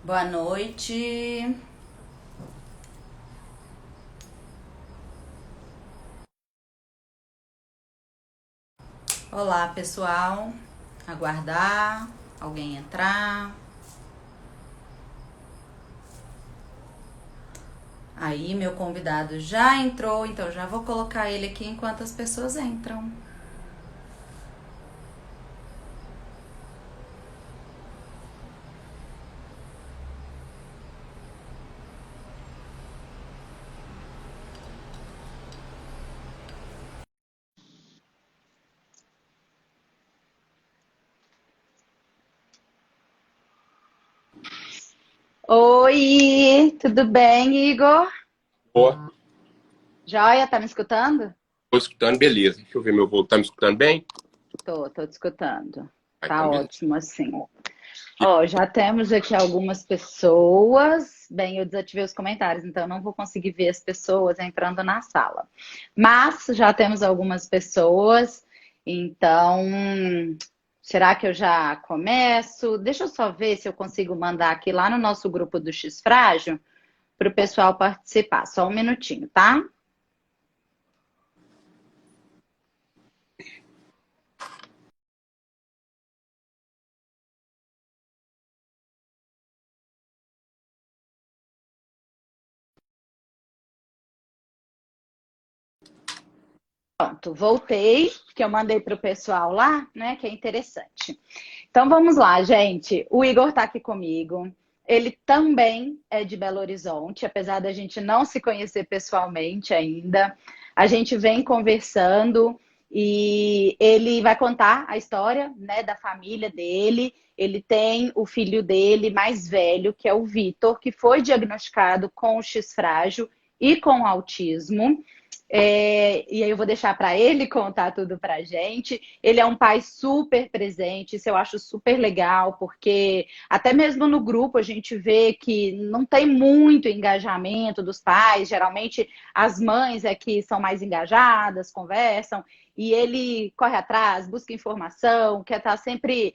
Boa noite. Olá, pessoal. Aguardar alguém entrar. Aí, meu convidado já entrou, então já vou colocar ele aqui enquanto as pessoas entram. Oi, tudo bem, Igor? Ó, Joia, tá me escutando? tô escutando, beleza. Deixa eu ver meu voo. Tá me escutando bem? Tô te escutando. Ah, Tá então, beleza. ótimo assim. Ó, já temos aqui algumas pessoas. Bem, eu desativei os comentários, então eu não vou conseguir ver as pessoas entrando na sala. Mas já temos algumas pessoas, então será que eu já começo? Deixa eu só ver se eu consigo mandar aqui lá no nosso grupo do X Frágil para o pessoal participar. Só um minutinho, tá? Pronto, voltei, que eu mandei para o pessoal lá, né? Que é interessante. Então vamos lá, gente. O Igor está aqui comigo. Ele também é de Belo Horizonte, apesar da gente não se conhecer pessoalmente ainda. A gente vem conversando e ele vai contar a história, né, da família dele. Ele tem o filho dele mais velho, que é o Vitor, que foi diagnosticado com o X frágil e com autismo. E aí eu vou deixar para ele contar tudo para a gente. Ele é um pai super presente, isso eu acho super legal, porque até mesmo no grupo a gente vê que não tem muito engajamento dos pais. Geralmente as mães é que são mais engajadas, conversam, e ele corre atrás, busca informação, quer estar sempre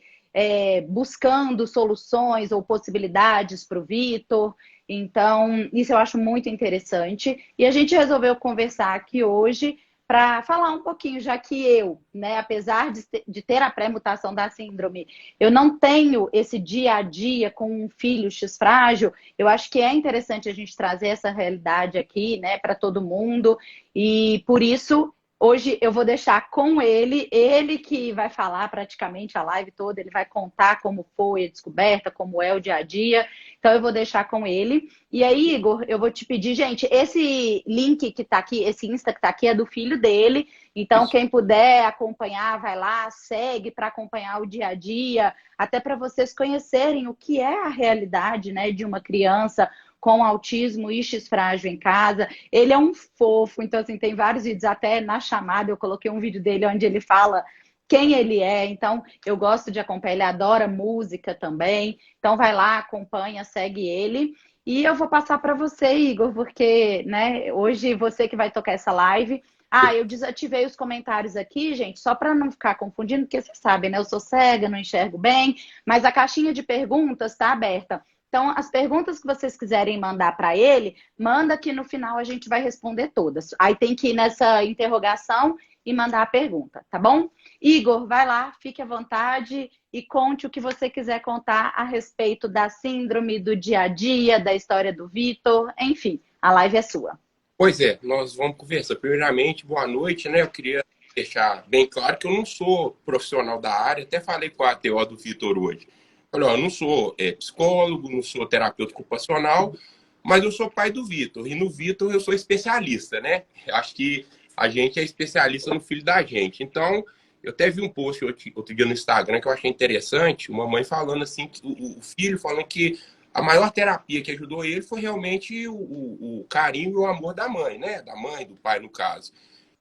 buscando soluções ou possibilidades para o Vitor. Então, isso eu acho muito interessante. E a gente resolveu conversar aqui hoje para falar um pouquinho, já que eu, né, apesar de ter a pré-mutação da síndrome, eu não tenho esse dia a dia com um filho X frágil. Eu acho que é interessante a gente trazer essa realidade aqui, né, para todo mundo. E por isso, hoje eu vou deixar com ele que vai falar praticamente a live toda, ele vai contar como foi a descoberta, como é o dia a dia. Então eu vou deixar com ele. E aí, Igor, eu vou te pedir, gente, esse link que tá aqui, esse Insta que tá aqui é do filho dele. Então, Isso. quem puder acompanhar, vai lá, segue para acompanhar o dia a dia, até para vocês conhecerem o que é a realidade, né, de uma criança com autismo e X frágil em casa. Ele é um fofo, então assim, tem vários vídeos, até na chamada eu coloquei um vídeo dele onde ele fala quem ele é. Então, eu gosto de acompanhar, ele adora música também. Então vai lá, acompanha, segue ele. E eu vou passar para você, Igor, porque, né, hoje você que vai tocar essa live. Ah, eu desativei os comentários aqui, gente, só para não ficar confundindo, porque vocês sabem, né? Eu sou cega, não enxergo bem, mas a caixinha de perguntas está aberta. Então, as perguntas que vocês quiserem mandar para ele, manda que no final a gente vai responder todas. Aí tem que ir nessa interrogação e mandar a pergunta, tá bom? Igor, vai lá, fique à vontade e conte o que você quiser contar a respeito da síndrome, do dia a dia, da história do Vitor, enfim, a live é sua. Pois é, nós vamos conversar. Primeiramente, boa noite, né? Eu queria deixar bem claro que eu não sou profissional da área, até falei com a ATO do Vitor hoje. Falei, ó, eu não sou psicólogo, não sou terapeuta ocupacional, mas eu sou pai do Vitor. E no Vitor eu sou especialista, né? Acho que a gente é especialista no filho da gente. Então, eu até vi um post outro dia no Instagram que eu achei interessante, uma mãe falando assim, que o filho falando que a maior terapia que ajudou ele foi realmente o carinho e o amor da mãe, né? Da mãe, do pai, no caso.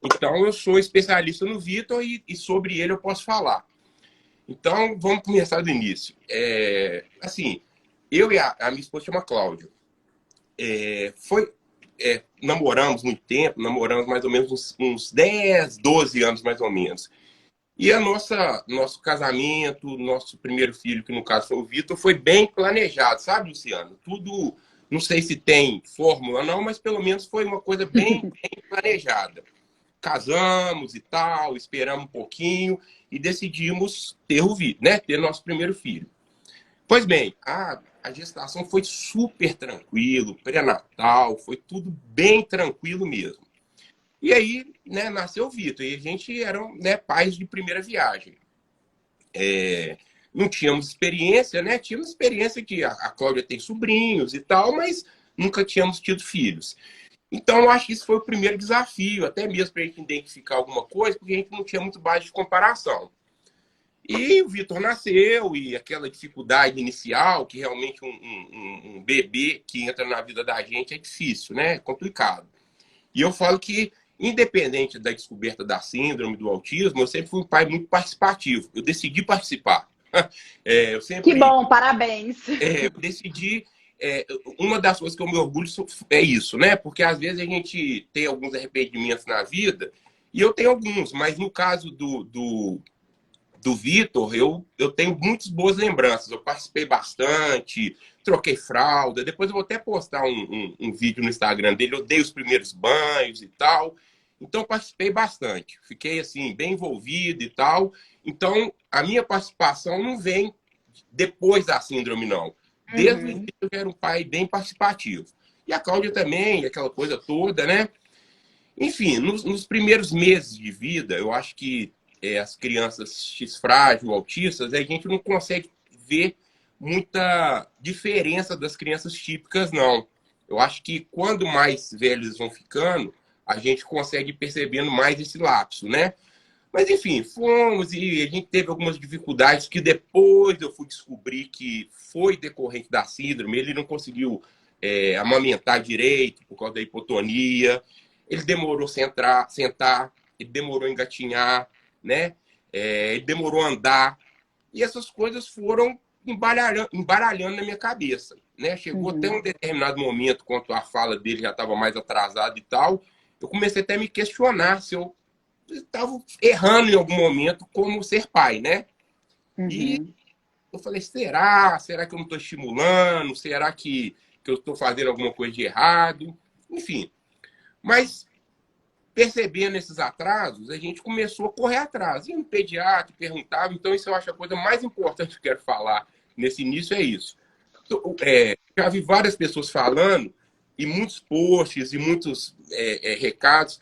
Então, eu sou especialista no Vitor e sobre ele eu posso falar. Então, vamos começar do início. Assim, eu e a minha esposa chama Cláudia. Namoramos muito tempo, namoramos mais ou menos uns 10, 12 anos mais ou menos. E nosso casamento, nosso primeiro filho, que no caso foi o Vitor, foi bem planejado, sabe, Luciano? Tudo, não sei se tem fórmula não, mas pelo menos foi uma coisa bem planejada. Casamos e tal, esperamos um pouquinho e decidimos ter o Vitor, né? Ter nosso primeiro filho. Pois bem, a gestação foi super tranquilo, pré-natal, foi tudo bem tranquilo mesmo. E aí, né, nasceu o Vitor. E a gente eram, né, pais de primeira viagem. Não tínhamos experiência, né? Tínhamos experiência que a Cláudia tem sobrinhos e tal, mas nunca tínhamos tido filhos. Então, eu acho que isso foi o primeiro desafio, até mesmo para a gente identificar alguma coisa, porque a gente não tinha muito base de comparação. E o Vitor nasceu, e aquela dificuldade inicial, que realmente um bebê que entra na vida da gente é difícil, né? É complicado. E eu falo que, independente da descoberta da síndrome do autismo, eu sempre fui um pai muito participativo. Eu decidi participar. Eu Que sempre bom, parabéns. eu decidi. Uma das coisas que eu me orgulho é isso, né? Porque às vezes a gente tem alguns arrependimentos na vida, e eu tenho alguns, mas no caso do Vitor, eu tenho muitas boas lembranças. Eu participei bastante, troquei fralda. Depois eu vou até postar um vídeo no Instagram dele. Eu dei os primeiros banhos e tal. Então, eu participei bastante. Fiquei, assim, bem envolvido e tal. Então, a minha participação não vem depois da síndrome, não. Desde o Uhum. início, eu era um pai bem participativo. E a Cláudia também, aquela coisa toda, né? Enfim, nos primeiros meses de vida, eu acho que as crianças X-frágil, autistas, a gente não consegue ver muita diferença das crianças típicas, não. Eu acho que quando mais velhos vão ficando, a gente consegue ir percebendo mais esse lapso, né? Mas, enfim, fomos e a gente teve algumas dificuldades que depois eu fui descobrir que foi decorrente da síndrome. Ele não conseguiu amamentar direito por causa da hipotonia. Ele demorou a sentar, ele demorou a engatinhar, né? Ele demorou a andar. E essas coisas foram embaralhando na minha cabeça, né? Chegou até Uhum. um determinado momento, quando a fala dele já estava mais atrasada e tal, eu comecei até a me questionar se eu estava errando em algum momento como ser pai, né? E Uhum. eu falei, será? Será que eu não estou estimulando? Será que eu estou fazendo alguma coisa de errado? Enfim, mas percebendo esses atrasos, a gente começou a correr atrás. Ia no pediatra, perguntava. Então, isso eu acho a coisa mais importante que eu quero falar nesse início, é isso. Já vi várias pessoas falando, e muitos posts, e muitos recados,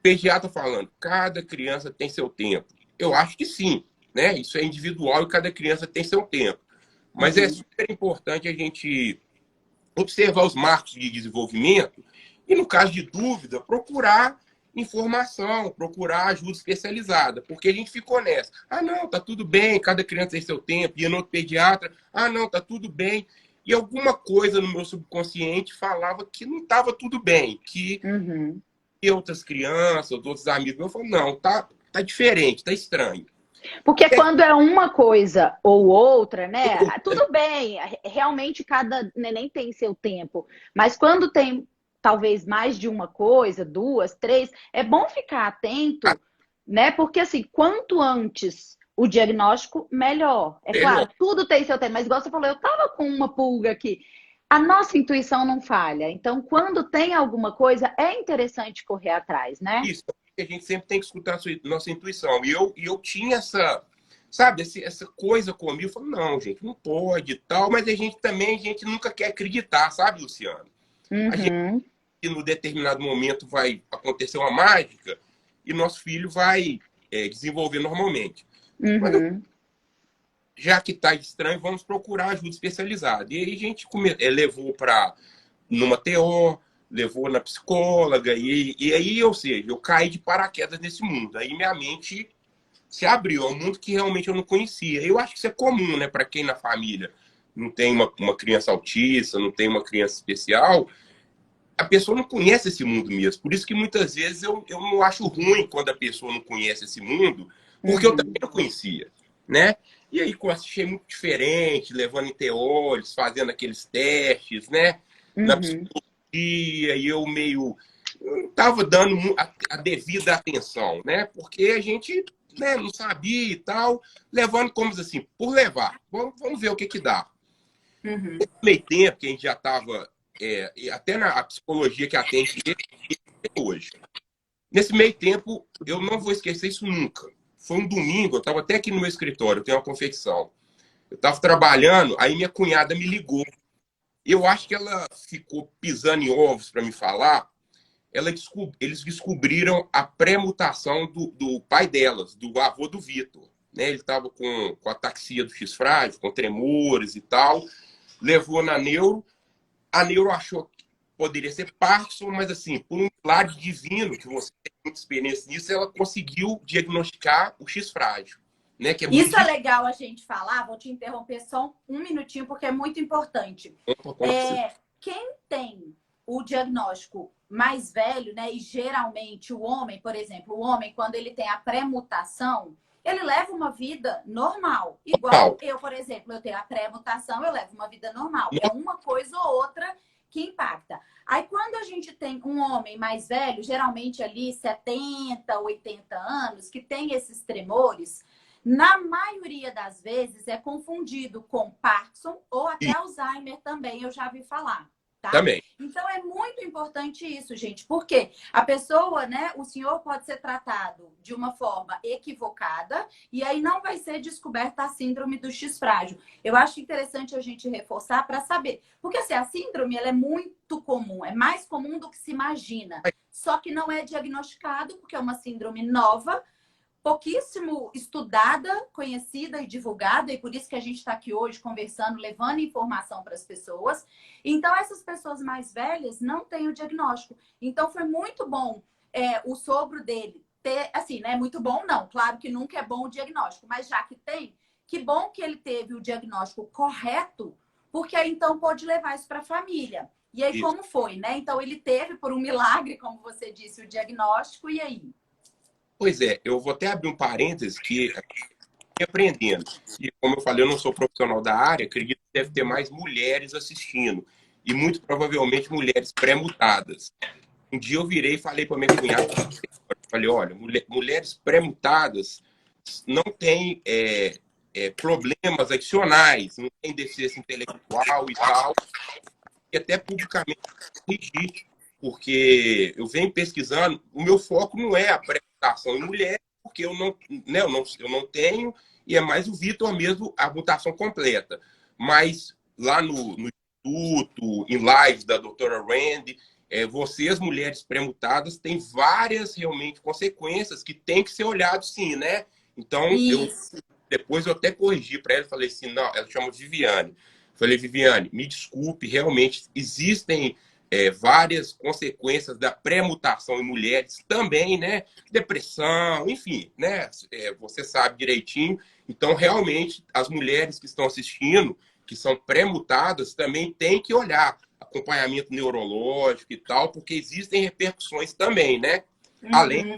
pediatra falando, cada criança tem seu tempo. Eu acho que sim, né? Isso é individual e cada criança tem seu tempo. Mas é Uhum. super importante a gente observar os marcos de desenvolvimento e, no caso de dúvida, procurar informação, procurar ajuda especializada, porque a gente ficou nessa. Ah, não, tá tudo bem, cada criança tem seu tempo, ia no outro pediatra, ah, não, tá tudo bem. E alguma coisa no meu subconsciente falava que não estava tudo bem, que Uhum. outras crianças, outros amigos meus falaram, não, tá diferente, tá estranho. Porque quando é uma coisa ou outra, né? É, Tudo bem, realmente cada neném tem seu tempo. Mas quando tem talvez mais de uma coisa, duas, três, é bom ficar atento, né? Porque assim, quanto antes o diagnóstico, melhor. É melhor. claro, tudo tem seu tempo, mas igual você falou, eu tava com uma pulga aqui. A nossa intuição não falha. Então, quando tem alguma coisa, é interessante correr atrás, né? Isso, a gente sempre tem que escutar a nossa intuição. E eu tinha essa, sabe, essa coisa comigo. Eu falei, não, gente, não pode e tal. Mas a gente nunca quer acreditar, sabe, Luciano? A gente, Uhum, no determinado momento, vai acontecer uma mágica e nosso filho vai desenvolver normalmente. Mas uhum, já que está estranho, vamos procurar ajuda especializada. E aí a gente levou para numa TO, levou na psicóloga, e aí, ou seja, eu caí de paraquedas nesse mundo. Aí minha mente se abriu ao mundo que realmente eu não conhecia. Eu acho que isso é comum, né, para quem na família não tem uma criança autista, não tem uma criança especial, a pessoa não conhece esse mundo mesmo. Por isso que muitas vezes eu não acho ruim quando a pessoa não conhece esse mundo, porque eu também uhum, não conhecia, né? E aí, com achei muito diferente, levando em teores, fazendo aqueles testes, né? Na uhum. psicologia, e eu não estava dando a devida atenção, né? Porque a gente né, não sabia e tal, levando como assim, por levar. Vamos ver o que dá. Uhum. Nesse meio tempo que a gente já estava, até na psicologia que atende hoje. Nesse meio tempo, eu não vou esquecer isso nunca. Foi um domingo, eu estava até aqui no meu escritório, eu tenho uma confecção. Eu estava trabalhando, aí minha cunhada me ligou. Eu acho que ela ficou pisando em ovos para me falar. Eles descobriram a pré-mutação do pai delas, do avô do Vitor. Né? Ele estava com ataxia do X-frágil, com tremores e tal. Levou na neuro. A neuro achou que poderia ser Parkinson, mas assim, por um milagre divino, que você tem muita experiência nisso, ela conseguiu diagnosticar o X-frágil. Né? Que é muito Isso é difícil. legal a gente falar, vou te interromper só um minutinho, porque é muito importante. Quem tem o diagnóstico mais velho, né? E geralmente o homem, por exemplo, o homem, quando ele tem a pré-mutação, ele leva uma vida normal. Igual eu, por exemplo, eu tenho a pré-mutação, eu levo uma vida normal. É uma coisa ou outra que impacta. Aí, quando a gente tem um homem mais velho, geralmente ali 70, 80 anos, que tem esses tremores, na maioria das vezes é confundido com Parkinson ou até Alzheimer também, eu já vi falar, tá? Também. Então é muito importante isso, gente, porque a pessoa, né, o senhor pode ser tratado de uma forma equivocada e aí não vai ser descoberta a síndrome do X frágil. Eu acho interessante a gente reforçar para saber, porque assim, a síndrome ela é muito comum, é mais comum do que se imagina, só que não é diagnosticado porque é uma síndrome nova, pouquíssimo estudada, conhecida e divulgada, e por isso que a gente está aqui hoje conversando, levando informação para as pessoas. Então, essas pessoas mais velhas não têm o diagnóstico. Então, foi muito bom o sogro dele ter, assim, né? Muito bom, não. Claro que nunca é bom o diagnóstico, mas já que tem, que bom que ele teve o diagnóstico correto, porque aí então pode levar isso para a família. E aí, como foi, né? Então, ele teve, por um milagre, como você disse, o diagnóstico, e aí? Pois é, eu vou até abrir um parênteses que aprendendo. E como eu falei, eu não sou profissional da área, acredito que deve ter mais mulheres assistindo. E muito provavelmente mulheres pré-mutadas. Um dia eu virei e falei para minha cunhada, falei, olha, mulheres pré-mutadas não têm problemas adicionais, não tem deficiência intelectual e tal. E até publicamente corrigir, porque eu venho pesquisando, o meu foco não é a pré-mutação em mulheres, porque eu não tenho, e é mais o Vitor mesmo, a mutação completa. Mas lá no Instituto, em lives da doutora Randy, vocês, mulheres pré-mutadas, têm várias realmente consequências que tem que ser olhado sim, né? Então, depois eu até corrigi para ela, falei assim, não, ela chama Viviane. Falei, Viviane, me desculpe, realmente existem várias consequências da pré-mutação em mulheres também, né? Depressão, enfim, né? Você sabe direitinho. Então, realmente, as mulheres que estão assistindo, que são pré-mutadas, também têm que olhar acompanhamento neurológico e tal, porque existem repercussões também, né? Além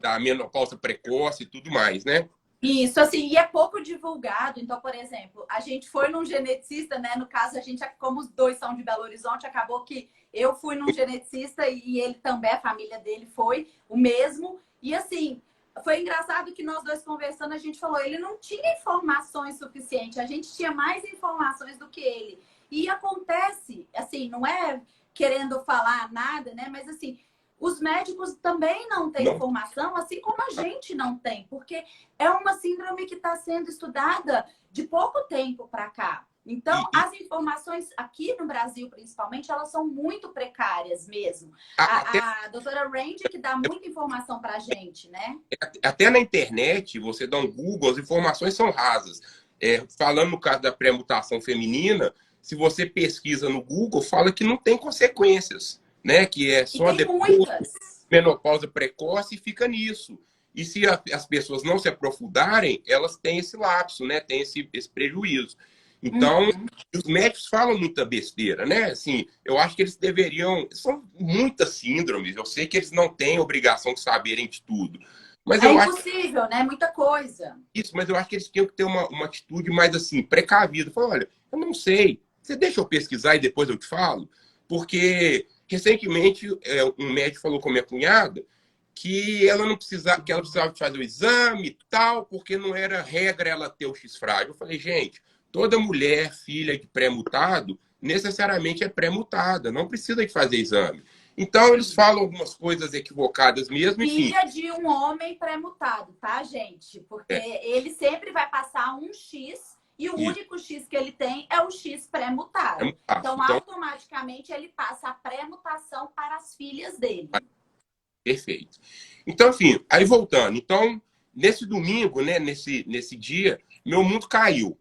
da menopausa precoce e tudo mais, né? Isso, assim, e é pouco divulgado. Então, por exemplo, a gente foi num geneticista, né? No caso, a gente, como os dois são de Belo Horizonte, acabou que eu fui num geneticista e ele também, a família dele foi o mesmo. E assim, foi engraçado que nós dois conversando, a gente falou, ele não tinha informações suficientes, a gente tinha mais informações do que ele. E acontece, assim, não é querendo falar nada, né? Mas assim, os médicos também não têm informação, assim como a gente não tem, porque é uma síndrome que está sendo estudada de pouco tempo para cá. Então, as informações aqui no Brasil, principalmente, elas são muito precárias mesmo. A doutora Randy que dá muita informação para a gente, né? Até na internet, você dá um Google, as informações são rasas. Falando no caso da pré-mutação feminina, se você pesquisa no Google, fala que não tem consequências, né? Que é só depois menopausa precoce e fica nisso. E se as pessoas não se aprofundarem, elas têm esse lapso, né? Tem esse prejuízo. Então, os médicos falam muita besteira, né? Assim, eu acho que eles deveriam... São muitas síndromes, eu sei que eles não têm obrigação de saberem de tudo. Mas é impossível, né? Muita coisa. Isso, mas eu acho que eles tinham que ter uma atitude mais assim, precavida. Falar, olha, eu não sei, você deixa eu pesquisar e depois eu te falo? Porque, recentemente, um médico falou com a minha cunhada que ela não precisava, que ela precisava fazer o exame e tal, porque não era regra ela ter o X frágil. Eu falei, gente, toda mulher, filha de pré-mutado, necessariamente é pré-mutada, não precisa de fazer exame. Então, eles falam algumas coisas equivocadas mesmo, enfim. Filha de um homem pré-mutado, tá, gente? Porque ele sempre vai passar um X e o único X que ele tem é o X pré-mutado. Então, automaticamente, ele passa a pré-mutação para as filhas dele. Perfeito. Então, enfim, aí voltando. Então, nesse domingo, né, nesse dia, meu mundo caiu.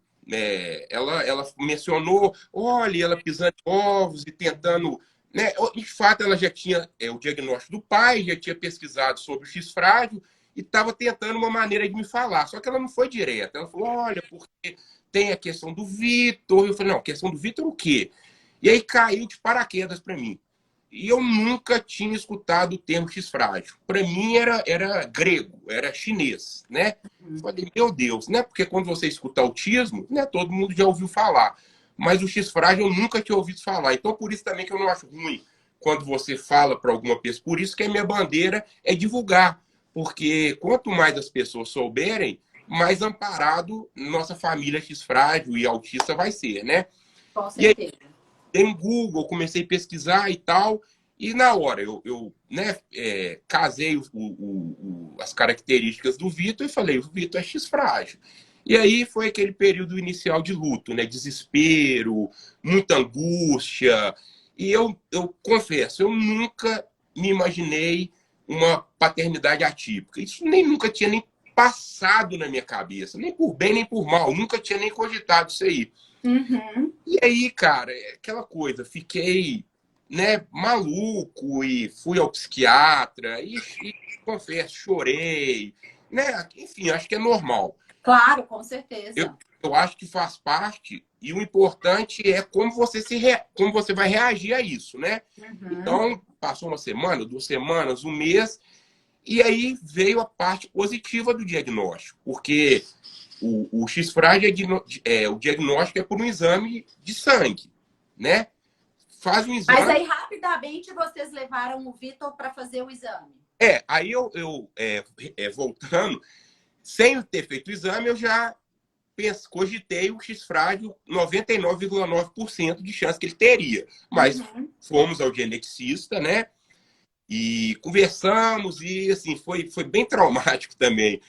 Ela mencionou, olha, ela pisando em ovos e tentando... Né? De fato, ela já tinha o diagnóstico do pai, já tinha pesquisado sobre o X frágil e estava tentando uma maneira de me falar. Só que ela não foi direta. Ela falou, olha, porque tem a questão do Vitor. Eu falei, não, questão do Vitor o quê? E aí caiu de paraquedas para mim. E eu nunca tinha escutado o termo X frágil. Para mim era grego, era chinês, né? Falei, meu Deus, né? Porque quando você escuta autismo, né, todo mundo já ouviu falar. Mas o X frágil eu nunca tinha ouvido falar. Então, por isso também que eu não acho ruim quando você fala para alguma pessoa. Por isso que a minha bandeira é divulgar. Porque quanto mais as pessoas souberem, mais amparado nossa família X frágil e autista vai ser, né? Com certeza. Tem no Google, comecei a pesquisar e tal, e na hora eu né, casei as características do Vitor e falei, o Vitor é X frágil. E aí foi aquele período inicial de luto, né? Desespero, muita angústia. E eu confesso, eu nunca me imaginei uma paternidade atípica. Isso nunca tinha nem passado na minha cabeça, nem por bem nem por mal. Nunca tinha nem cogitado isso aí. Uhum. E aí, cara, aquela coisa, fiquei, né, maluco e fui ao psiquiatra e confesso, chorei, né? Enfim, acho que é normal. Claro, com certeza. Eu acho que faz parte e o importante é como como você vai reagir a isso, né? Uhum. Então, passou uma semana, 2 semanas, um mês, e aí veio a parte positiva do diagnóstico, porque o X frágil o diagnóstico é por um exame de sangue, né? Faz um exame. Mas aí, rapidamente, vocês levaram o Vitor para fazer o exame. Aí voltando, sem ter feito o exame, eu já cogitei o X frágil 99,9% de chance que ele teria. Mas fomos ao geneticista, né? E conversamos e, assim, foi bem traumático também.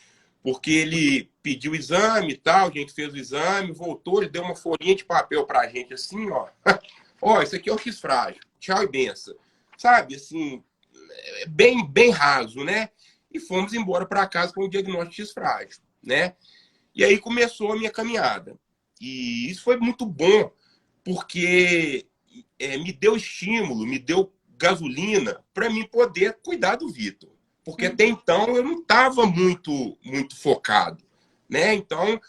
Porque ele pediu o exame e tal, a gente fez o exame, voltou, ele deu uma folhinha de papel pra gente, assim, ó. Ó, isso aqui é o X frágil. Tchau e benção. Sabe, assim, bem raso, né? E fomos embora para casa com o diagnóstico X frágil, né? E aí começou a minha caminhada. E isso foi muito bom, porque me deu estímulo, me deu gasolina para mim poder cuidar do Vitor. Porque até então eu não estava muito focado, né? Então,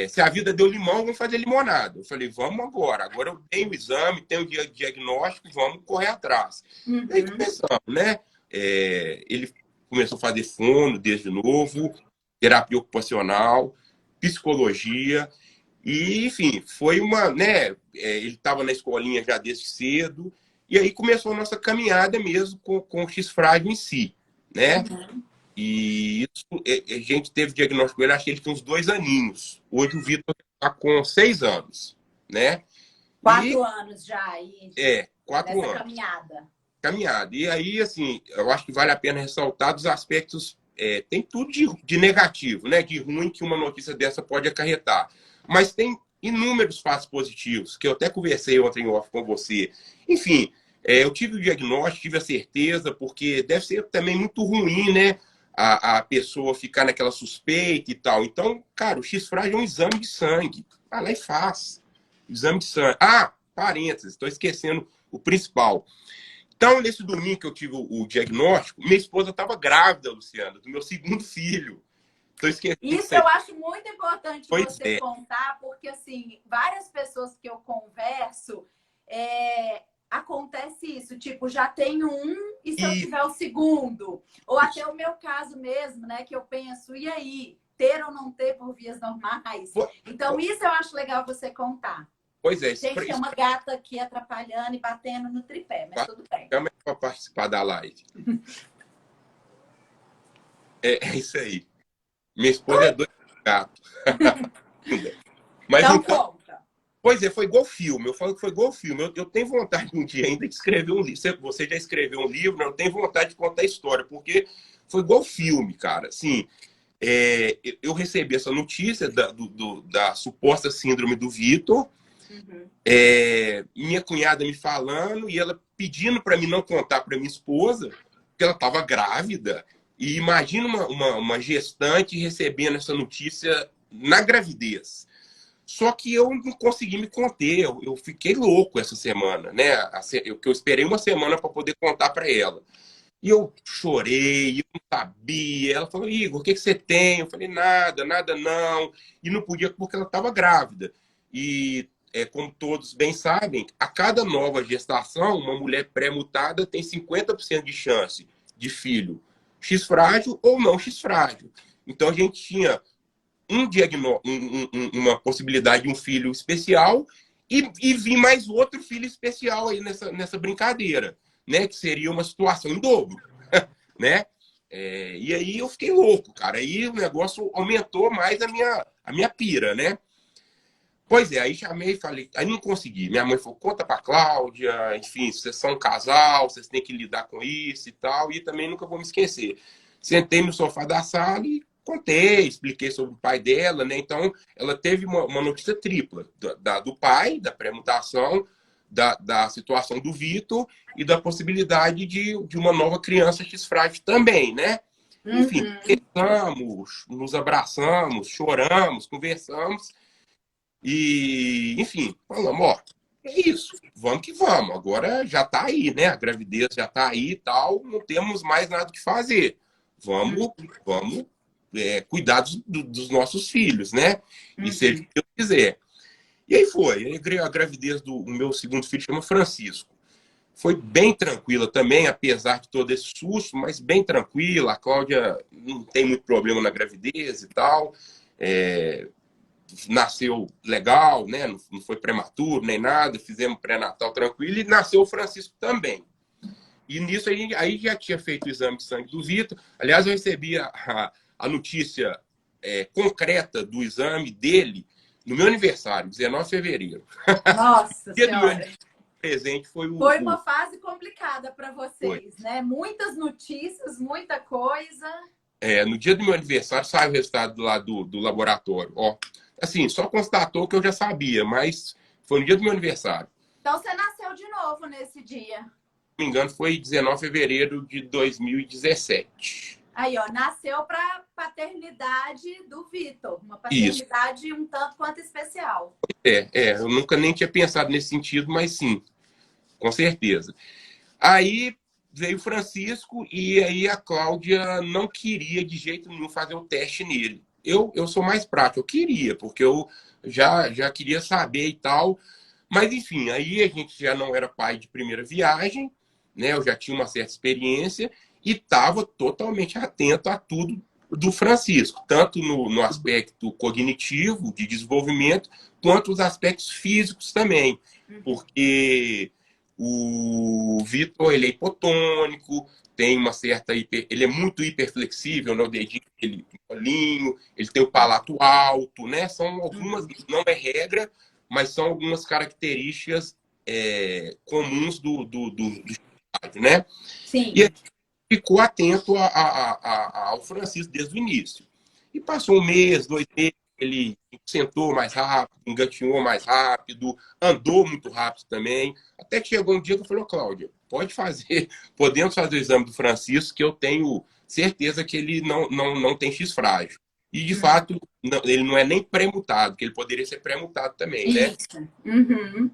se a vida deu limão, vamos fazer limonada. Eu falei, vamos agora. Agora eu tenho o exame, tenho o diagnóstico, vamos correr atrás. E aí começamos, né? Ele começou a fazer fono desde novo, terapia ocupacional, psicologia. E, enfim, foi uma, né? Ele estava na escolinha já desde cedo. E aí começou a nossa caminhada mesmo com o X frágil em si, né? E isso, a gente teve diagnóstico com ele, acho que ele tem uns 2 aninhos. Hoje o Vitor está com 6 anos, né? 4 anos já aí. 4 anos. Caminhada. E aí, assim, eu acho que vale a pena ressaltar dos aspectos. Tem tudo de negativo, né? De ruim que uma notícia dessa pode acarretar. Mas tem inúmeros fatos positivos, que eu até conversei ontem em off com você. Enfim, eu tive o diagnóstico, tive a certeza, porque deve ser também muito ruim, né? A pessoa ficar naquela suspeita e tal. Então, cara, o X frágil é um exame de sangue. Vai lá e faz. Exame de sangue. Ah, parênteses, estou esquecendo o principal. Então, nesse domingo que eu tive o diagnóstico, minha esposa estava grávida, Luciana, do meu segundo filho. Isso eu acho muito importante você contar, porque, assim, várias pessoas que eu converso, acontece isso, tipo, já tenho um e se eu tiver o segundo? Ou até o meu caso mesmo, né, que eu penso, e aí? Ter ou não ter por vias normais? Então, isso eu acho legal você contar. Pois é. Gente, tem uma gata aqui atrapalhando e batendo no tripé, mas tudo bem. Chama para participar da live. É isso aí. Minha esposa é doida de gato. Mas Então, então, conta. pois é, foi igual filme. Eu falo que foi igual filme. Eu tenho vontade um dia ainda de escrever um livro. Você já escreveu um livro, né? Eu tenho vontade de contar a história, porque foi igual filme, cara. Assim, eu recebi essa notícia da suposta síndrome do Vitor. Uhum. Minha cunhada me falando e ela pedindo para mim não contar para minha esposa que ela estava grávida. E imagina uma gestante recebendo essa notícia na gravidez. Só que eu não consegui me conter, eu fiquei louco essa semana, né? Eu esperei uma semana para poder contar para ela. E eu chorei, eu não sabia. Ela falou, Igor, o que você tem? Eu falei, nada, nada não. E não podia porque ela estava grávida. E, como todos bem sabem, a cada nova gestação, uma mulher pré-mutada tem 50% de chance de filho X frágil ou não X frágil. Então a gente tinha uma possibilidade de um filho especial e vir mais outro filho especial aí nessa brincadeira, né? Que seria uma situação em dobro, né? E aí eu fiquei louco, cara. Aí o negócio aumentou mais a minha pira, né? Pois é, aí chamei e falei, aí não consegui. Minha mãe falou, conta pra Cláudia, enfim, vocês são um casal, vocês têm que lidar com isso e tal, e também nunca vou me esquecer. Sentei no sofá da sala e contei, expliquei sobre o pai dela, né? Então, ela teve uma notícia tripla, do pai, da pré-mutação, da situação do Vitor e da possibilidade de uma nova criança X-frágil também, né? Enfim, conversamos, nos abraçamos, choramos, conversamos, e, enfim, falamos, ó, é isso, vamos que vamos. Agora já tá aí, né? A gravidez já tá aí e tal, não temos mais nada que fazer. Vamos cuidar dos nossos filhos, né? E seja o que Deus quiser. E aí foi. A gravidez do meu segundo filho chama Francisco. Foi bem tranquila também, apesar de todo esse susto, mas bem tranquila. A Cláudia não tem muito problema na gravidez e tal. Nasceu legal, né? Não foi prematuro nem nada, fizemos pré-natal tranquilo e nasceu o Francisco também. E nisso aí já tinha feito o exame de sangue do Vitor. Aliás, eu recebi a notícia concreta do exame dele no meu aniversário, 19 de fevereiro. Nossa O dia do meu Senhora! presente foi Foi uma fase complicada para vocês, foi. né? Muitas notícias, muita coisa. No dia do meu aniversário saiu o resultado lá do laboratório. Ó, assim, só constatou que eu já sabia, mas foi no dia do meu aniversário. Então você nasceu de novo nesse dia. Se não me engano, foi 19 de fevereiro de 2017. Aí, ó, nasceu para paternidade do Vitor. Uma Isso. paternidade um tanto quanto especial. Eu nunca nem tinha pensado nesse sentido, mas sim, com certeza. Aí veio o Francisco e aí a Cláudia não queria de jeito nenhum fazer o teste nele. Eu sou mais prático, eu queria, porque eu já queria saber e tal. Mas, enfim, aí a gente já não era pai de primeira viagem, né? Eu já tinha uma certa experiência e estava totalmente atento a tudo do Francisco, tanto no aspecto cognitivo, de desenvolvimento, quanto os aspectos físicos também. Porque o Vitor, ele é hipotônico, tem uma certa ele é muito hiperflexível, né? O dedinho dele molinho, ele tem o palato alto, né? São algumas, não é regra, mas são algumas características comuns do estágio, né? Sim. E ficou atento ao Francisco desde o início. E passou um mês, 2 meses, ele sentou mais rápido, engatinhou mais rápido, andou muito rápido também. Até que chegou um dia que eu falei, Cláudia, pode fazer, podemos fazer o exame do Francisco, que eu tenho certeza que ele não tem X frágil. E, de fato, ele não é nem pré-mutado, que ele poderia ser pré-mutado também, né? Isso. Uhum.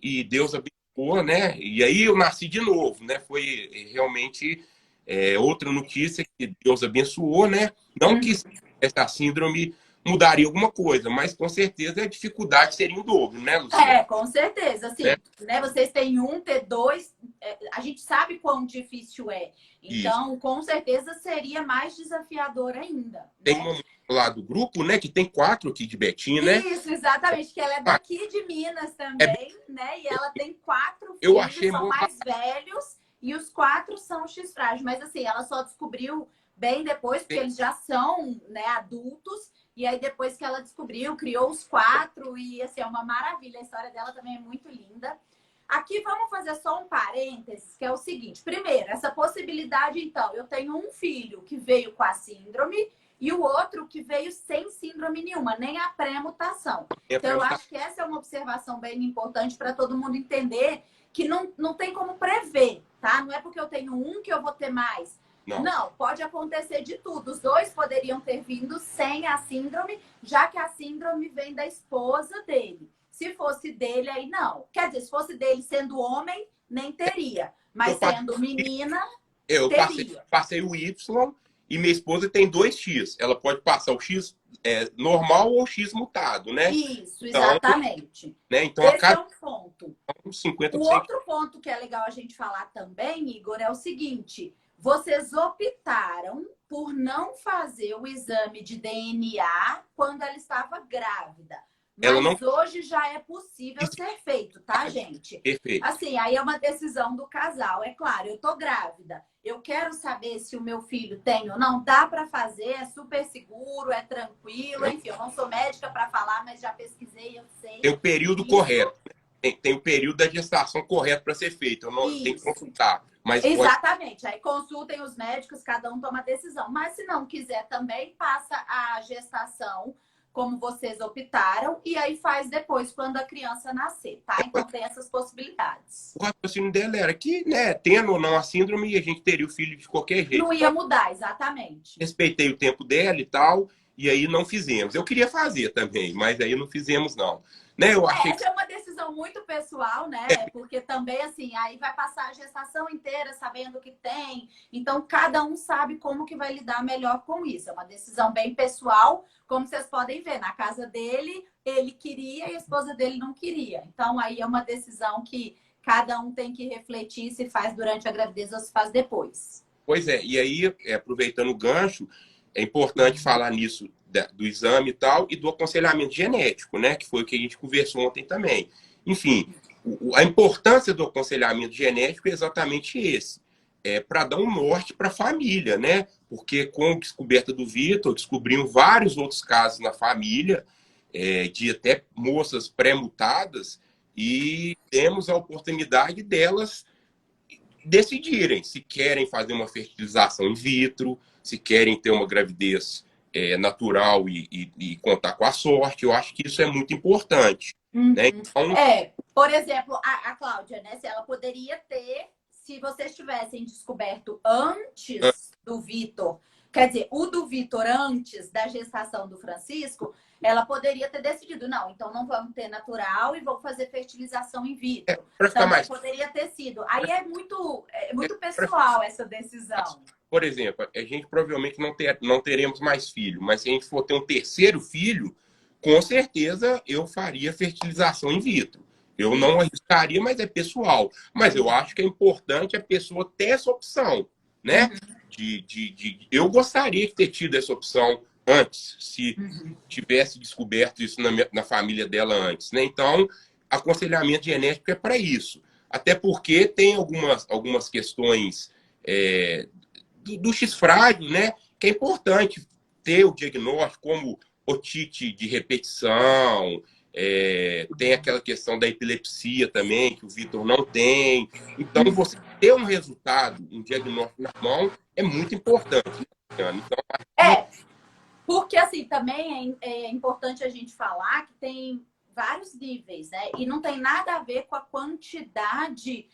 E Deus abençoou, né? E aí eu nasci de novo, né? Foi realmente outra notícia que Deus abençoou, né? Não que essa síndrome mudaria alguma coisa, mas com certeza a dificuldade seria em dobro, né, Luciana? Com certeza. Assim, né? Vocês têm um, ter dois, a gente sabe quão difícil é. Então, isso, com certeza seria mais desafiador ainda. Tem né? uma lá do grupo, né, que tem 4 aqui de Betim, né? Isso, exatamente, que ela é daqui de Minas também, né? E ela tem 4 filhos, são mais velhos, e os 4 são X-frágil. Mas assim, ela só descobriu bem depois, porque eles já são, né, adultos. E aí, depois que ela descobriu, criou os 4 e, assim, é uma maravilha. A história dela também é muito linda. Aqui, vamos fazer só um parênteses, que é o seguinte. Primeiro, essa possibilidade, então, eu tenho um filho que veio com a síndrome e o outro que veio sem síndrome nenhuma, nem a pré-mutação. Então, eu acho que essa é uma observação bem importante para todo mundo entender que não tem como prever, tá? Não é porque eu tenho um que eu vou ter mais. Não, pode acontecer de tudo. Os 2 poderiam ter vindo sem a síndrome, já que a síndrome vem da esposa dele. Se fosse dele, aí não. Quer dizer, se fosse dele sendo homem, nem teria. Mas sendo menina, teria. Passei o Y e minha esposa tem 2X. Ela pode passar o X normal ou o X mutado, né? Isso, exatamente. Né? Então, esse é um ponto. 50%. O outro ponto que é legal a gente falar também, Igor, é o seguinte. Vocês optaram por não fazer o exame de DNA quando ela estava grávida. Mas hoje já é possível ser feito, tá, gente? Perfeito. Assim, aí é uma decisão do casal. É claro, eu tô grávida. Eu quero saber se o meu filho tem ou não. Dá para fazer, é super seguro, é tranquilo. Enfim, eu não sou médica para falar, mas já pesquisei, eu sei. Tem o período correto. Tem o período da gestação correto para ser feito. Eu não tenho que consultar. Mas exatamente. Aí consultem os médicos, cada um toma a decisão. Mas se não quiser também, passa a gestação como vocês optaram, e aí faz depois, quando a criança nascer, tá? Então tem essas possibilidades. O raciocínio dela era que, né, tendo ou não a síndrome, a gente teria o filho de qualquer jeito. Não ia mudar, exatamente. Respeitei o tempo dela e tal, e aí não fizemos. Eu queria fazer também, mas aí não fizemos, não. Né, eu achei essa é uma decisão muito pessoal, né? Porque também, assim, aí vai passar a gestação inteira sabendo que tem. Então, cada um sabe como que vai lidar melhor com isso. É uma decisão bem pessoal, como vocês podem ver. Na casa dele, ele queria e a esposa dele não queria. Então, aí é uma decisão que cada um tem que refletir se faz durante a gravidez ou se faz depois. Pois é. E aí, aproveitando o gancho, é importante falar nisso do exame e tal, e do aconselhamento genético, né? Que foi o que a gente conversou ontem também. Enfim, a importância do aconselhamento genético é exatamente esse. Para dar um norte para a família, né? Porque com a descoberta do Vitor, descobrimos vários outros casos na família, de até moças pré-mutadas, e temos a oportunidade delas decidirem se querem fazer uma fertilização in vitro, se querem ter uma gravidez natural e contar com a sorte. Eu acho que isso é muito importante. Né? Então... por exemplo, a Cláudia, né? Se ela poderia ter, se vocês tivessem descoberto antes do Vitor, quer dizer, o do Vitor antes da gestação do Francisco, ela poderia ter decidido, não, então não vamos ter natural e vamos fazer fertilização in vitro. Também poderia ter sido. Aí é muito pessoal essa decisão. Por exemplo, a gente provavelmente não teremos mais filho, mas se a gente for ter um terceiro filho, com certeza eu faria fertilização in vitro. Eu não arriscaria, mas é pessoal. Mas eu acho que é importante a pessoa ter essa opção, né? Eu gostaria de ter tido essa opção antes, se tivesse descoberto isso na família dela antes, né? Então, aconselhamento genético é para isso. Até porque tem algumas questões do X-frágil, né? Que é importante ter o diagnóstico, como otite de repetição, tem aquela questão da epilepsia também, que o Vitor não tem. Então, você ter um resultado, um diagnóstico na mão, é muito importante. Então, porque assim, também é importante a gente falar que tem vários níveis, né? E não tem nada a ver com a quantidade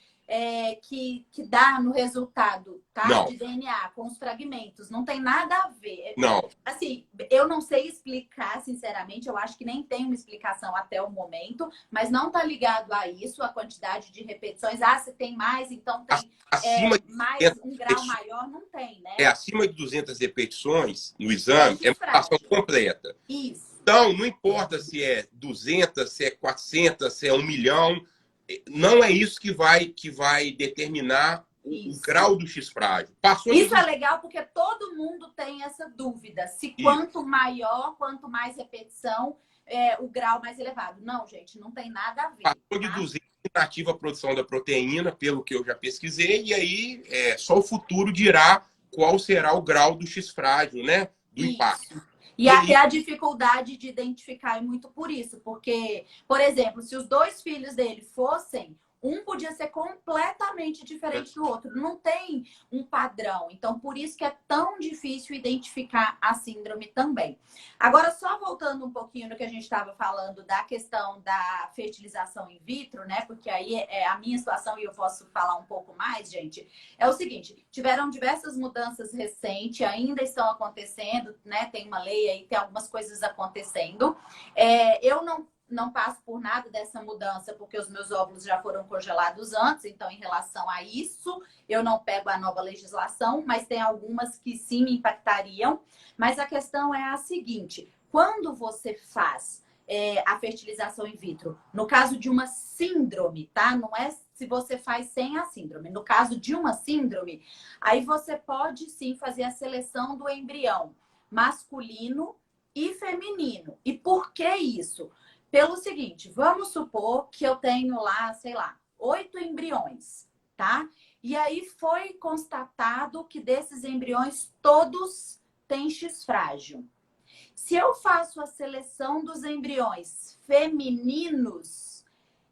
que dá no resultado, tá? Não. De DNA, com os fragmentos. Não tem nada a ver. Não. Assim, eu não sei explicar, sinceramente. Eu acho que nem tem uma explicação até o momento. Mas não tá ligado a isso, a quantidade de repetições. Ah, se tem mais, então tem mais um grau maior. Não tem, né? Acima de 200 repetições no exame, é mutação completa. Isso. Então, não importa se é 200, se é 400, se é 1 milhão... Não é isso que vai determinar o grau do X-frágil. Isso é legal porque todo mundo tem essa dúvida. Se quanto maior, quanto mais repetição, o grau mais elevado. Não, gente, não tem nada a ver. Passou de 200, inativa a produção da proteína, pelo que eu já pesquisei, e aí só o futuro dirá qual será o grau do X frágil, né? Do impacto. E até a dificuldade de identificar é muito por isso. Porque, por exemplo, se os dois filhos dele fossem, um podia ser completamente diferente do outro. Não tem um padrão. Então, por isso que é tão difícil identificar a síndrome também. Agora, só voltando um pouquinho no que a gente estava falando da questão da fertilização in vitro, né? Porque aí é a minha situação e eu posso falar um pouco mais, gente. É o seguinte, tiveram diversas mudanças recentes, ainda estão acontecendo, né? Tem uma lei aí, tem algumas coisas acontecendo. Eu não passo por nada dessa mudança, porque os meus óvulos já foram congelados antes, então, em relação a isso, eu não pego a nova legislação, mas tem algumas que sim me impactariam. Mas a questão é a seguinte: quando você faz a fertilização in vitro, no caso de uma síndrome, tá? Não é se você faz sem a síndrome. No caso de uma síndrome, aí você pode sim fazer a seleção do embrião masculino e feminino. E por que isso? Pelo seguinte, vamos supor que eu tenho lá, sei lá, 8 embriões, tá? E aí foi constatado que desses embriões todos têm X frágil. Se eu faço a seleção dos embriões femininos,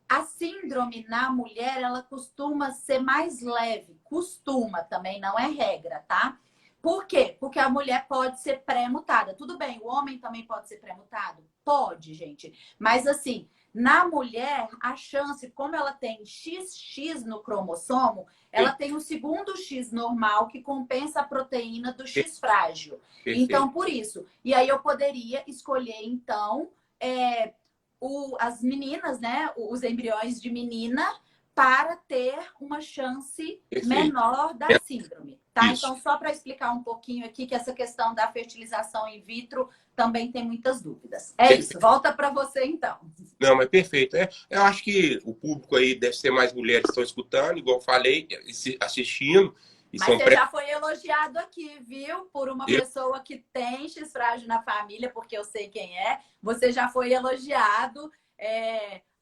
a síndrome na mulher, ela costuma ser mais leve. Costuma também, não é regra, tá? Por quê? Porque a mulher pode ser pré-mutada. Tudo bem, o homem também pode ser pré-mutado? Pode, gente. Mas assim, na mulher, a chance, como ela tem XX no cromossomo, ela tem o segundo X normal que compensa a proteína do X frágil. Então, por isso. E aí eu poderia escolher, então, as meninas, né? Os embriões de menina, para ter uma chance menor da síndrome, tá? Isso. Então, só para explicar um pouquinho aqui que essa questão da fertilização in vitro também tem muitas dúvidas. Isso, volta para você então. Não, mas perfeito. Eu acho que o público aí deve ser mais mulheres que estão escutando, igual eu falei, assistindo. Mas você já foi elogiado aqui, viu? Por uma pessoa que tem X frágil na família, porque eu sei quem é. Você já foi elogiado.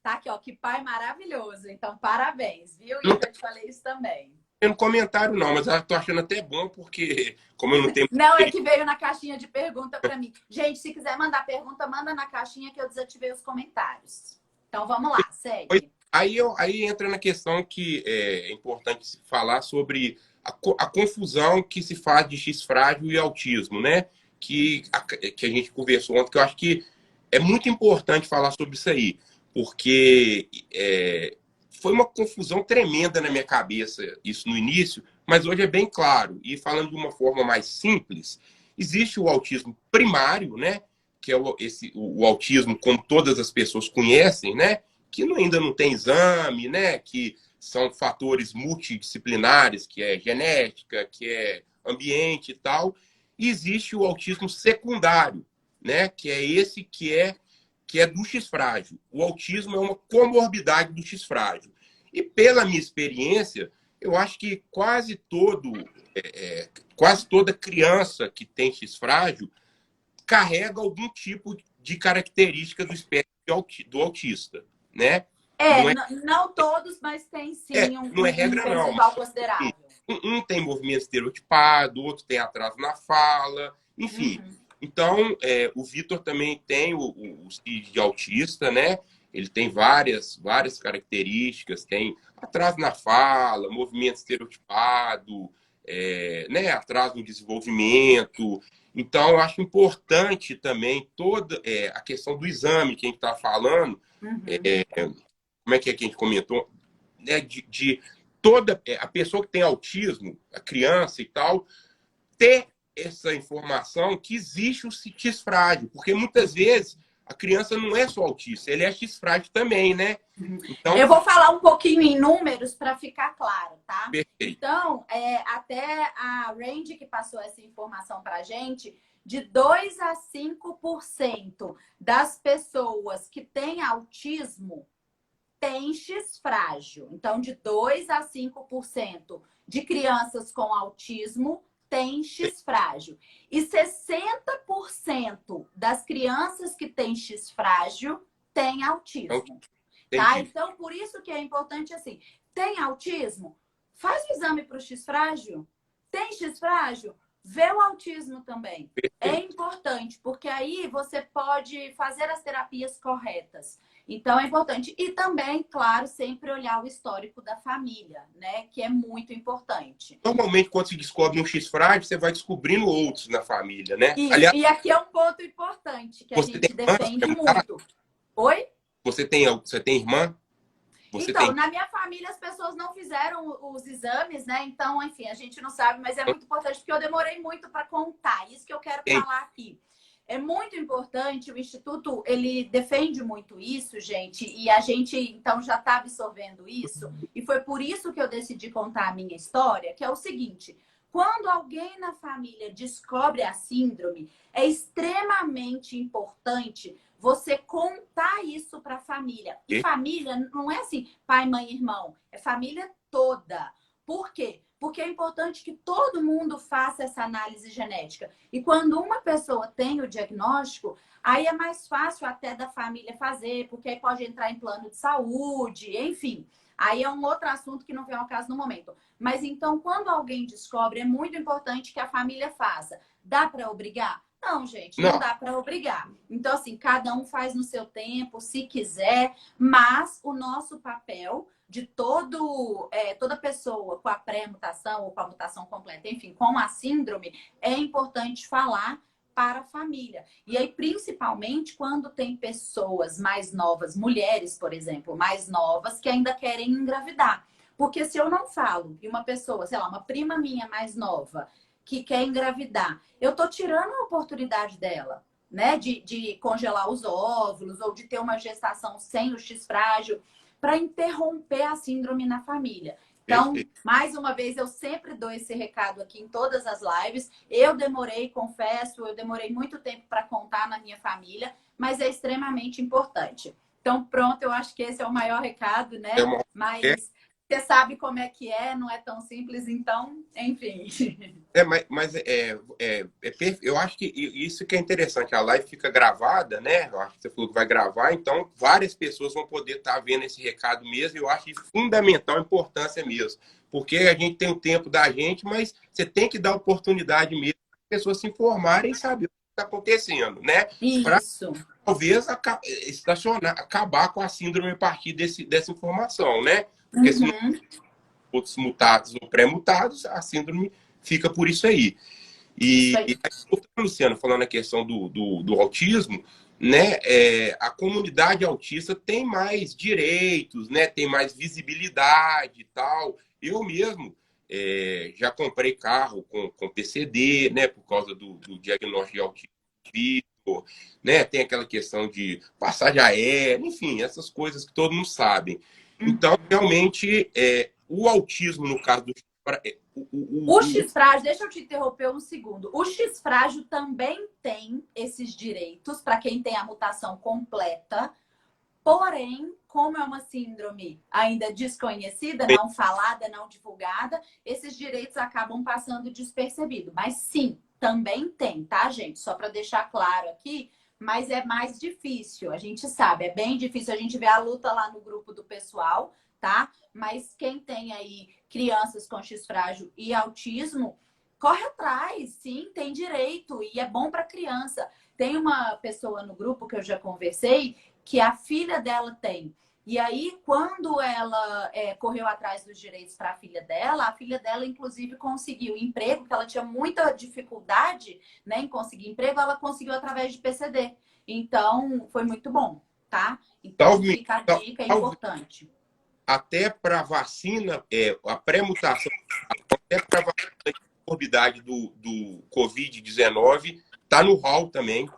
Tá aqui, ó, que pai maravilhoso. Então, parabéns, viu? E eu te falei isso também. No comentário não, mas eu tô achando até bom, porque como eu não tenho... Não, é que veio na caixinha de pergunta para mim. Gente, se quiser mandar pergunta, manda na caixinha que eu desativei os comentários. Então, vamos lá, segue. Aí entra na questão que é importante falar sobre a confusão que se faz de X frágil e autismo, né? Que a gente conversou ontem, que eu acho que é muito importante falar sobre isso aí, porque foi uma confusão tremenda na minha cabeça isso no início, mas hoje é bem claro. E falando de uma forma mais simples, existe o autismo primário, né? Que é o autismo como todas as pessoas conhecem, né? Que ainda não tem exame, né? Que são fatores multidisciplinares, que é genética, que é ambiente e tal. E existe o autismo secundário, né? Que é esse que é do X frágil. O autismo é uma comorbidade do X frágil. E pela minha experiência, eu acho que quase toda criança que tem X frágil carrega algum tipo de característica do espectro do autista, né? Não todos, mas tem sim não é regra, um percentual considerável. Um tem movimento estereotipado, outro tem atraso na fala, enfim. Então, o Vitor também tem o CID de autista, né? Ele tem várias características, tem atraso na fala, movimento estereotipado, né? Atraso no desenvolvimento. Então, eu acho importante também toda a questão do exame que a gente está falando, como é que a gente comentou, né? De toda a pessoa que tem autismo, a criança e tal, ter essa informação que existe o X frágil, porque muitas vezes a criança não é só autista, ele é X frágil também, né? Então, eu vou falar um pouquinho em números para ficar claro, tá? Perfeito. Então, até a Randy que passou essa informação para a gente, de 2 a 5% das pessoas que têm autismo tem X frágil. Então, de 2 a 5% de crianças com autismo tem X frágil. E 60% das crianças que têm X frágil têm autismo. Tá? Então, por isso que é importante assim. Tem autismo? Faz o exame para o X frágil. Tem X frágil? Vê o autismo também. É importante, porque aí você pode fazer as terapias corretas. Então, é importante. E também, claro, sempre olhar o histórico da família, né? Que é muito importante. Normalmente, quando se descobre um X frágil, você vai descobrindo outros na família, né? Isso. Aliás, E aqui é um ponto importante que a você tem gente irmã? defende muito. Oi? Você tem irmã? Você Então, tem... na minha família, as pessoas não fizeram os exames, né? Então, enfim, a gente não sabe, mas é muito importante, porque eu demorei muito para contar. Isso que eu quero falar aqui. É muito importante, o Instituto, ele defende muito isso, gente, e a gente, então, já está absorvendo isso. E foi por isso que eu decidi contar a minha história, que é o seguinte: quando alguém na família descobre a síndrome, é extremamente importante você contar isso para a família. E família não é assim, pai, mãe, irmão. É família toda. Por quê? Porque é importante que todo mundo faça essa análise genética. E quando uma pessoa tem o diagnóstico, aí é mais fácil até da família fazer, porque aí pode entrar em plano de saúde, enfim. Aí é um outro assunto que não vem ao caso no momento. Mas então, quando alguém descobre, é muito importante que a família faça. Dá para obrigar? Não, gente, não dá para obrigar. Então, assim, cada um faz no seu tempo, se quiser, mas o nosso papel de toda pessoa com a pré-mutação ou com a mutação completa, enfim, com a síndrome, é importante falar para a família. E aí, principalmente, quando tem pessoas mais novas, mulheres, por exemplo, mais novas, que ainda querem engravidar. Porque se eu não falo e uma pessoa, sei lá, uma prima minha mais nova, que quer engravidar, eu tô tirando a oportunidade dela, né? De congelar os óvulos ou de ter uma gestação sem o X frágil para interromper a síndrome na família. Então, mais uma vez, eu sempre dou esse recado aqui em todas as lives. Eu demorei, confesso, eu demorei muito tempo para contar na minha família, mas é extremamente importante. Então, pronto, eu acho que esse é o maior recado, né? Mas você sabe como é que é, não é tão simples, então, enfim. Eu acho que isso que é interessante. A live fica gravada, né? Eu acho que você falou que vai gravar, então várias pessoas vão poder estar vendo esse recado mesmo. Eu acho de fundamental importância mesmo. Porque a gente tem o tempo da gente, mas você tem que dar oportunidade mesmo para as pessoas se informarem e saber o que está acontecendo, né? Isso. Pra, talvez acabar com a síndrome a partir dessa informação, né? Porque se não outros mutados ou pré-mutados, a síndrome fica por isso aí. E Luciano, falando a questão do autismo, né, a comunidade autista tem mais direitos, né, tem mais visibilidade e tal. Eu mesmo já comprei carro com PCD, né, por causa do diagnóstico de autismo, né, tem aquela questão de passagem aérea, enfim, essas coisas que todo mundo sabe. Então, realmente, o autismo, no caso do... O X frágil, deixa eu te interromper um segundo. O X frágil também tem esses direitos para quem tem a mutação completa. Porém, como é uma síndrome ainda desconhecida, não falada, não divulgada, esses direitos acabam passando despercebido. Mas sim, também tem, tá, gente? Só para deixar claro aqui, mas é mais difícil. A gente sabe, é bem difícil. A gente vê a luta lá no grupo do pessoal, tá? Mas quem tem aí crianças com X frágil e autismo, corre atrás, sim, tem direito e é bom para criança. Tem uma pessoa no grupo que eu já conversei que a filha dela tem. E aí, quando ela correu atrás dos direitos para a filha dela, inclusive, conseguiu emprego, porque ela tinha muita dificuldade, né, em conseguir emprego, ela conseguiu através de PCD. Então, foi muito bom, tá? Então, fica a dica, é importante. Até para vacina, a pré-mutação, até para vacina de comorbidade do Covid-19, está no hall também.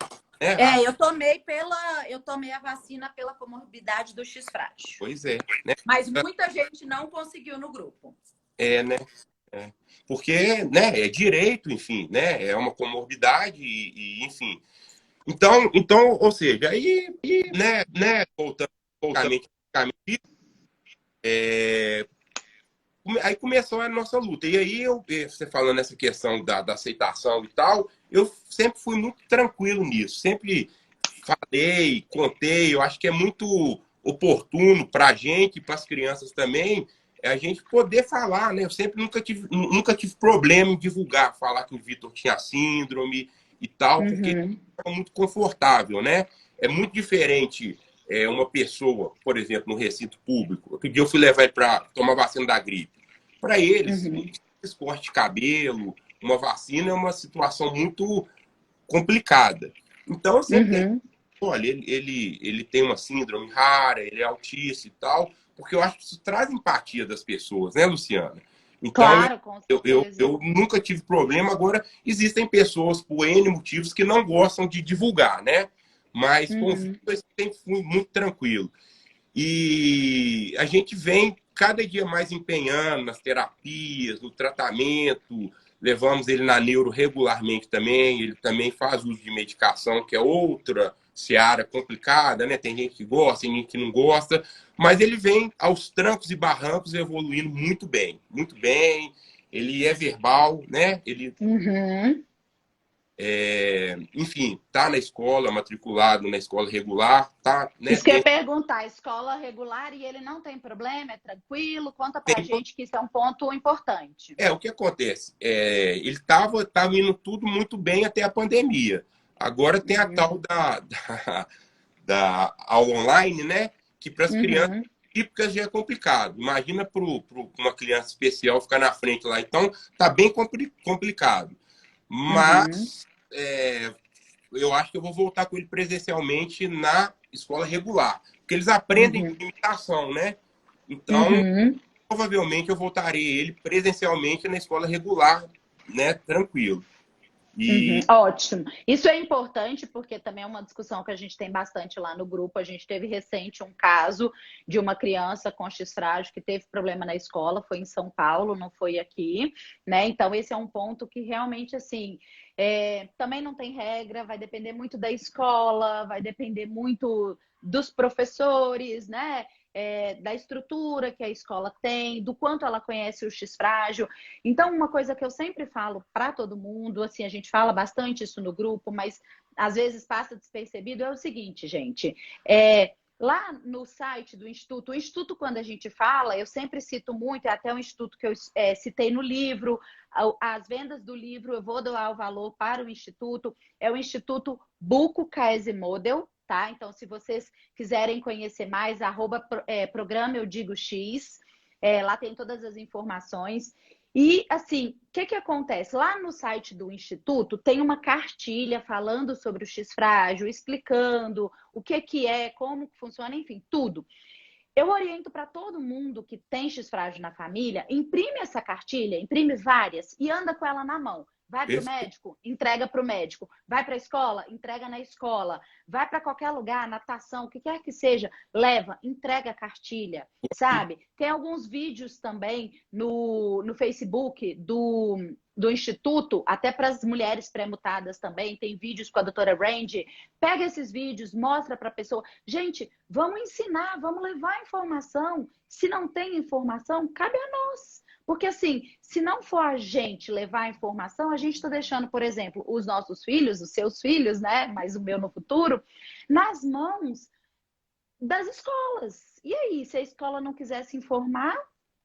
Eu tomei a vacina pela comorbidade do X frágil. Pois é, né? Mas muita gente não conseguiu no grupo. Né? Porque, né, é direito, enfim, né? É uma comorbidade enfim. Então, ou seja, aí, né, voltando aí começou a nossa luta. E aí, você falando nessa questão da aceitação e tal, eu sempre fui muito tranquilo nisso. Sempre falei, contei. Eu acho que é muito oportuno para a gente e para as crianças também é a gente poder falar, né? Eu sempre nunca tive problema em divulgar, falar que o Vitor tinha síndrome e tal, porque é muito confortável, né? É muito diferente uma pessoa, por exemplo, no recinto público. Outro dia eu fui levar ele para tomar vacina da gripe. Para eles, esse corte de cabelo, uma vacina é uma situação muito complicada. Então, eu sempre olha, ele tem uma síndrome rara, ele é autista e tal, porque eu acho que isso traz empatia das pessoas, né, Luciana? Então, claro, com certeza. eu nunca tive problema. Agora, existem pessoas, por N motivos, que não gostam de divulgar, né? Mas com o Vitor, eu sempre fui muito tranquilo. E a gente vem cada dia mais empenhando nas terapias, no tratamento. Levamos ele na neuro regularmente também. Ele também faz uso de medicação, que é outra seara complicada, né? Tem gente que gosta, tem gente que não gosta. Mas ele vem aos trancos e barrancos evoluindo muito bem. Muito bem. Ele é verbal, né? Ele... enfim, tá na escola, matriculado na escola regular, tá, né? Isso que eu ia perguntar, escola regular e ele não tem problema, é tranquilo? Conta pra gente que isso é um ponto importante. O que acontece? Ele estava indo tudo muito bem até a pandemia. Agora tem a tal da aula online, né? Que para as crianças típicas já é complicado. Imagina para uma criança especial ficar na frente lá. Então, tá bem complicado. Mas eu acho que eu vou voltar com ele presencialmente na escola regular. Porque eles aprendem de imitação, né? Então, provavelmente eu voltarei ele presencialmente na escola regular, né? Tranquilo. Ótimo. Isso é importante porque também é uma discussão que a gente tem bastante lá no grupo. A gente teve recente um caso de uma criança com X frágil que teve problema na escola, foi em São Paulo, não foi aqui, né? Então esse é um ponto que realmente, assim, também não tem regra, vai depender muito da escola, vai depender muito dos professores, né? Da estrutura que a escola tem, do quanto ela conhece o X frágil. Então, uma coisa que eu sempre falo para todo mundo, assim, a gente fala bastante isso no grupo, mas às vezes passa despercebido, é o seguinte, gente. Lá no site do Instituto, o Instituto, quando a gente fala, eu sempre cito muito, é até um instituto que eu citei no livro, as vendas do livro, eu vou doar o valor para o Instituto, é o Instituto Buco KS Model, tá? Então, se vocês quiserem conhecer mais, programa Eu Digo X, lá tem todas as informações. E, assim, o que acontece? Lá no site do Instituto tem uma cartilha falando sobre o X frágil, explicando o que é, como funciona, enfim, tudo. Eu oriento para todo mundo que tem X frágil na família, imprime essa cartilha, imprime várias e anda com ela na mão. Vai para o médico, entrega para o médico. Vai para a escola, entrega na escola. Vai para qualquer lugar, natação, o que quer que seja, leva, entrega a cartilha, sabe? Tem alguns vídeos também no Facebook do Instituto, até para as mulheres pré-mutadas também, tem vídeos com a doutora Randy. Pega esses vídeos, mostra para a pessoa. Gente, vamos ensinar, vamos levar informação. Se não tem informação, cabe a nós. Porque, assim, se não for a gente levar a informação, a gente está deixando, por exemplo, os nossos filhos, os seus filhos, né? Mas o meu no futuro, nas mãos das escolas. E aí, se a escola não quiser se informar?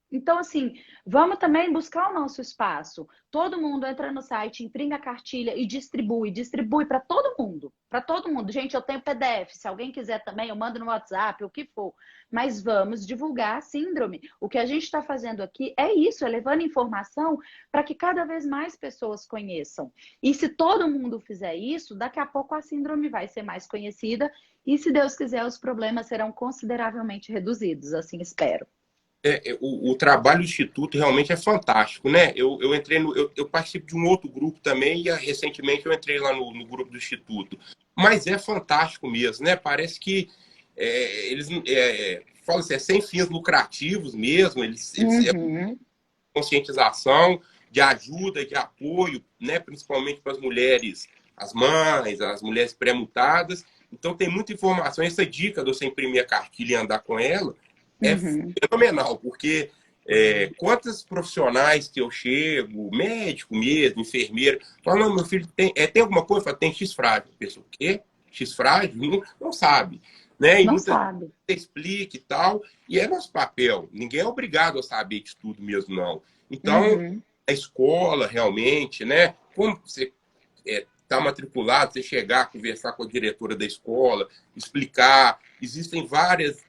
Então, assim, vamos também buscar o nosso espaço. Todo mundo entra no site, imprime a cartilha e distribui para todo mundo. Para todo mundo. Gente, eu tenho PDF. Se alguém quiser também, eu mando no WhatsApp, o que for. Mas vamos divulgar a síndrome. O que a gente está fazendo aqui é isso, é levando informação para que cada vez mais pessoas conheçam. E se todo mundo fizer isso, daqui a pouco a síndrome vai ser mais conhecida e, se Deus quiser, os problemas serão consideravelmente reduzidos. Assim espero. O trabalho do Instituto realmente é fantástico, né? Eu participo de um outro grupo também e recentemente eu entrei lá no grupo do Instituto. Mas é fantástico mesmo, né? Parece que eles falam assim, sem fins lucrativos mesmo, eles conscientização, de ajuda, de apoio, né? Principalmente para as mulheres, as mães, as mulheres pré-mutadas. Então tem muita informação. Essa dica de você imprimir a cartilha e andar com ela é fenomenal, porque quantos profissionais que eu chego, médico mesmo, enfermeira, falam, não, meu filho tem alguma coisa? Falo, tem X frágil. A pessoa, o quê? X frágil? Não sabe. né? E Não muitas sabe. vezes explica e tal, e é nosso papel. Ninguém é obrigado a saber de tudo mesmo, não. Então, a escola, realmente, né? Como você está matriculado, você chegar, conversar com a diretora da escola, explicar. Existem várias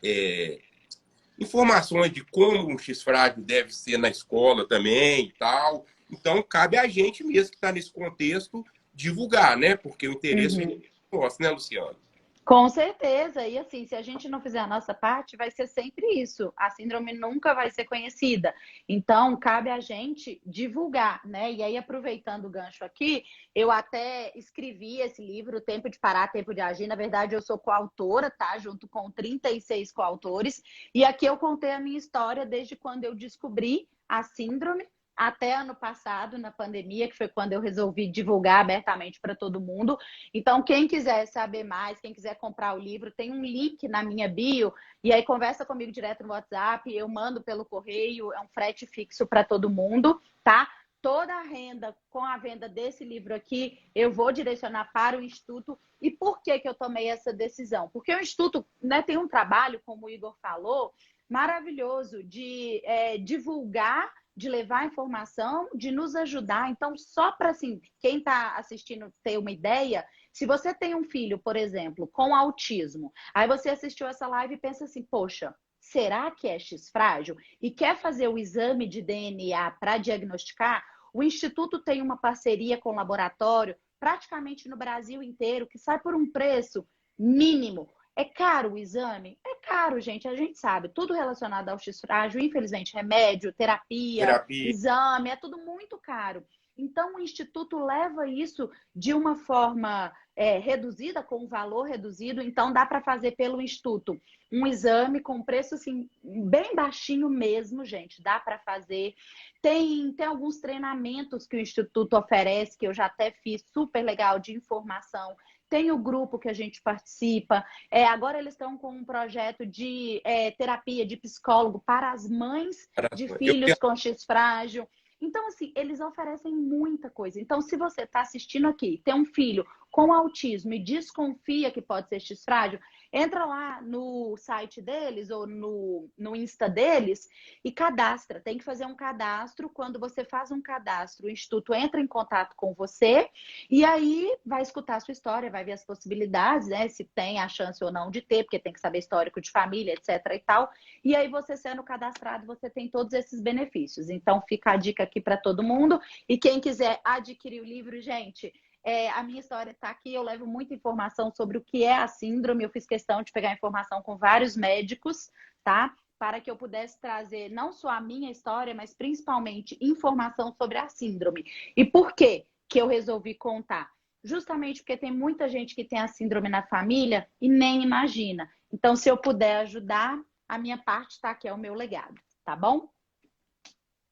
informações de como um X-frágil deve ser na escola também e tal. Então, cabe a gente mesmo que está nesse contexto divulgar, né? Porque o interesse é nosso, né, Luciano? Com certeza. E assim, se a gente não fizer a nossa parte, vai ser sempre isso. A síndrome nunca vai ser conhecida. Então, cabe a gente divulgar, né? E aí, aproveitando o gancho aqui, eu até escrevi esse livro, Tempo de Parar, Tempo de Agir. Na verdade, eu sou coautora, tá? Junto com 36 coautores. E aqui eu contei a minha história desde quando eu descobri a síndrome até ano passado, na pandemia, que foi quando eu resolvi divulgar abertamente para todo mundo. Então, quem quiser saber mais, quem quiser comprar o livro, tem um link na minha bio, e aí conversa comigo direto no WhatsApp, eu mando pelo correio, é um frete fixo para todo mundo, tá? Toda a renda com a venda desse livro aqui, eu vou direcionar para o Instituto. E por que que eu tomei essa decisão? Porque o Instituto, né, tem um trabalho, como o Igor falou, maravilhoso de divulgar, de levar informação, de nos ajudar. Então, só para assim, quem está assistindo ter uma ideia, se você tem um filho, por exemplo, com autismo, aí você assistiu essa live e pensa assim, poxa, será que é X-frágil? E quer fazer o exame de DNA para diagnosticar? O Instituto tem uma parceria com o laboratório, praticamente no Brasil inteiro, que sai por um preço mínimo. É caro o exame? É caro, gente. A gente sabe. Tudo relacionado ao X-frágil, infelizmente, remédio, terapia, exame, é tudo muito caro. Então, o Instituto leva isso de uma forma reduzida, com um valor reduzido. Então, dá para fazer pelo Instituto um exame com preço assim, bem baixinho mesmo, gente. Dá para fazer. Tem alguns treinamentos que o Instituto oferece, que eu já até fiz, super legal, de informação. Tem o grupo que a gente participa. Agora eles estão com um projeto de terapia de psicólogo para as mães de filhos com X-frágil. Então, assim, eles oferecem muita coisa. Então, se você está assistindo aqui, tem um filho com autismo e desconfia que pode ser X-frágil, entra lá no site deles ou no Insta deles e cadastra. Tem que fazer um cadastro. Quando você faz um cadastro, o Instituto entra em contato com você e aí vai escutar a sua história, vai ver as possibilidades, né? Se tem a chance ou não de ter, porque tem que saber histórico de família, etc. e tal. E aí, você sendo cadastrado, você tem todos esses benefícios. Então, fica a dica aqui para todo mundo. E quem quiser adquirir o livro, gente, a minha história está aqui. Eu levo muita informação sobre o que é a síndrome. Eu fiz questão de pegar informação com vários médicos, tá? Para que eu pudesse trazer não só a minha história, mas principalmente informação sobre a síndrome. E por quê que eu resolvi contar? Justamente porque tem muita gente que tem a síndrome na família e nem imagina. Então, se eu puder ajudar, a minha parte está aqui, é o meu legado, tá bom?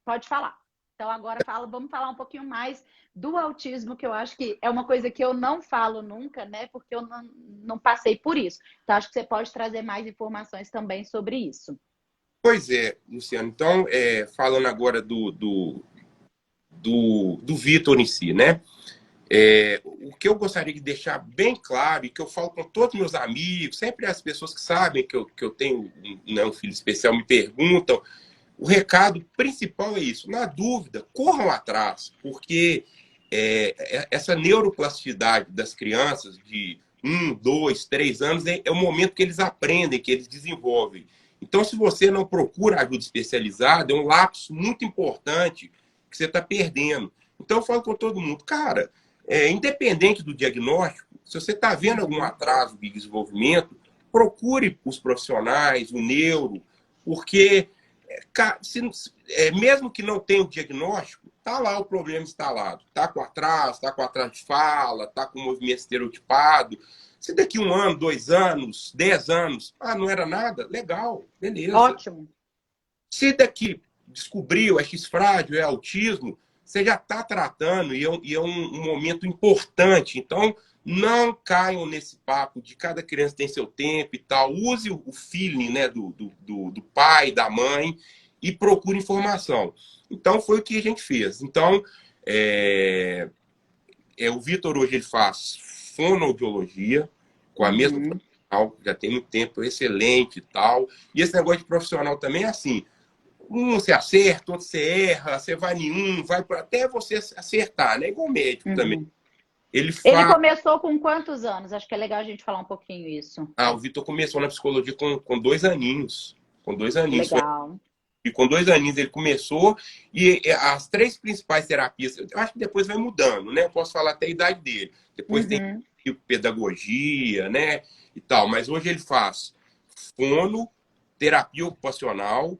Pode falar. Então, agora vamos falar um pouquinho mais do autismo, que eu acho que é uma coisa que eu não falo nunca, né? Porque eu não passei por isso. Então, acho que você pode trazer mais informações também sobre isso. Pois é, Luciano. Então, falando agora do Vitor em si, né? O que eu gostaria de deixar bem claro, e que eu falo com todos meus amigos, sempre as pessoas que sabem que eu tenho um filho especial me perguntam, o recado principal é isso. Na dúvida, corram atrás, porque essa neuroplasticidade das crianças de 1, 2, 3 anos é o momento que eles aprendem, que eles desenvolvem. Então, se você não procura ajuda especializada, é um lapso muito importante que você está perdendo. Então, eu falo com todo mundo, cara, independente do diagnóstico, se você está vendo algum atraso de desenvolvimento, procure os profissionais, o neuro, porque mesmo que não tenha o diagnóstico, tá lá o problema instalado. Tá com atraso de fala, tá com movimento estereotipado. Se daqui 1 ano, 2 anos, 10 anos, não era nada, legal, beleza. Ótimo. Se daqui descobriu, é X-frágil, é autismo, você já está tratando e é um momento importante. Então, não caiam nesse papo de cada criança tem seu tempo e tal. Use o feeling, né, do pai, da mãe e procure informação. Então, foi o que a gente fez. Então, o Vitor hoje ele faz fonoaudiologia com a mesma já tem muito tempo, excelente e tal. E esse negócio de profissional também é assim, você acerta, outro você erra, você vai em um, vai até você acertar, né? Igual médico também. Ele começou com quantos anos? Acho que é legal a gente falar um pouquinho isso. O Vitor começou na psicologia com 2 aninhos. Com 2 aninhos. Legal. E com 2 aninhos ele começou, e as 3 principais terapias, eu acho que depois vai mudando, né? Eu posso falar até a idade dele. Depois tem pedagogia, né? E tal. Mas hoje ele faz fono, terapia ocupacional,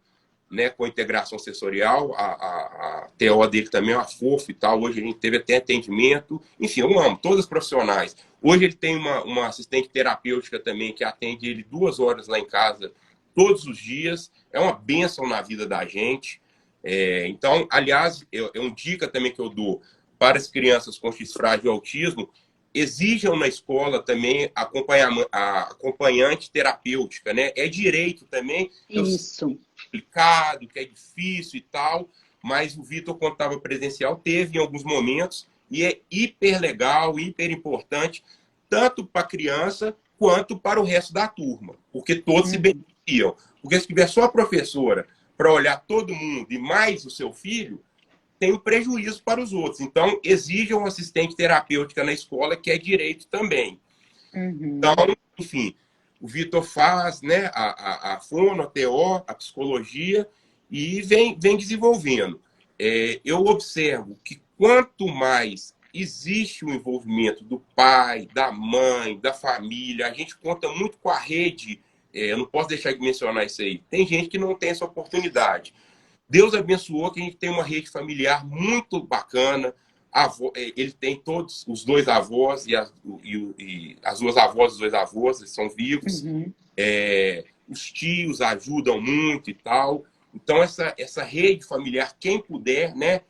né, com integração sensorial, a TO dele também é uma fofa e tal. Hoje a gente teve até atendimento. Enfim, eu amo todos os profissionais. Hoje ele tem uma assistente terapêutica também que atende ele 2 horas lá em casa, todos os dias. É uma bênção na vida da gente. Então, aliás, é uma dica também que eu dou para as crianças com X frágil e autismo: exijam na escola também a acompanhante terapêutica, né? É direito também. Isso. Complicado, que é difícil e tal, mas o Vitor, quando estava presencial, teve em alguns momentos, e é hiper legal, hiper importante, tanto para a criança quanto para o resto da turma, porque todos se beneficiam. Porque se tiver só a professora para olhar todo mundo e mais o seu filho, tem um prejuízo para os outros. Então, exijam um assistente terapêutica na escola, que é direito também. Então, enfim, o Vitor faz, né, a fono, a TO, a psicologia, e vem desenvolvendo. Eu observo que quanto mais existe o envolvimento do pai, da mãe, da família, a gente conta muito com a rede. Eu não posso deixar de mencionar isso aí. Tem gente que não tem essa oportunidade. Deus abençoou que a gente tem uma rede familiar muito bacana. Ele tem todos os 2 avós e as 2 avós, os 2 avós, eles são vivos. Os tios ajudam muito e tal. Então, essa rede familiar, quem puder, né,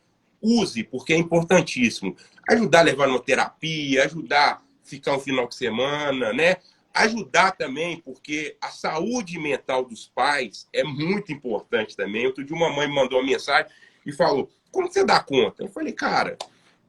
use, porque é importantíssimo. Ajudar a levar uma terapia, ajudar a ficar um final de semana, né? Ajudar também, porque a saúde mental dos pais é muito importante também. Outro dia uma mãe me mandou uma mensagem e falou: como você dá conta? Eu falei: cara,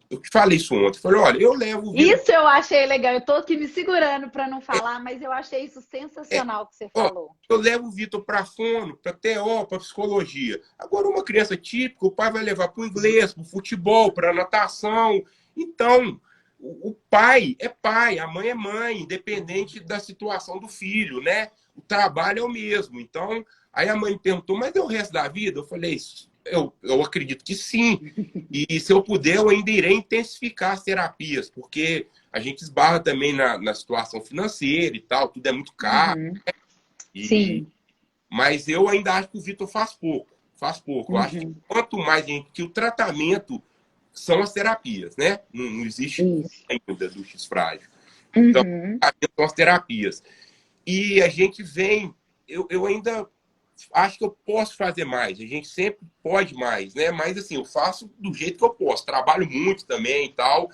eu te falei isso ontem. Eu falei: olha, eu levo... Isso eu achei legal. Eu tô aqui me segurando para não falar, mas eu achei isso sensacional que você falou. Eu levo o Vitor para fono, para TO, para psicologia. Agora, uma criança típica, o pai vai levar para o inglês, para o futebol, para a natação. Então, o pai é pai, a mãe é mãe, independente da situação do filho, né? O trabalho é o mesmo. Então, aí a mãe me perguntou: mas é o resto da vida? Eu falei: eu acredito que sim. E se eu puder, eu ainda irei intensificar as terapias, porque a gente esbarra também na situação financeira e tal, tudo é muito caro. Sim. Mas eu ainda acho que o Vitor faz pouco. Faz pouco. Eu acho que quanto mais que o tratamento são as terapias, né? Não existe ainda do X frágil. Então, são as terapias. E a gente vem... Eu ainda acho que eu posso fazer mais. A gente sempre pode mais, né? Mas, assim, eu faço do jeito que eu posso. Trabalho muito também e tal.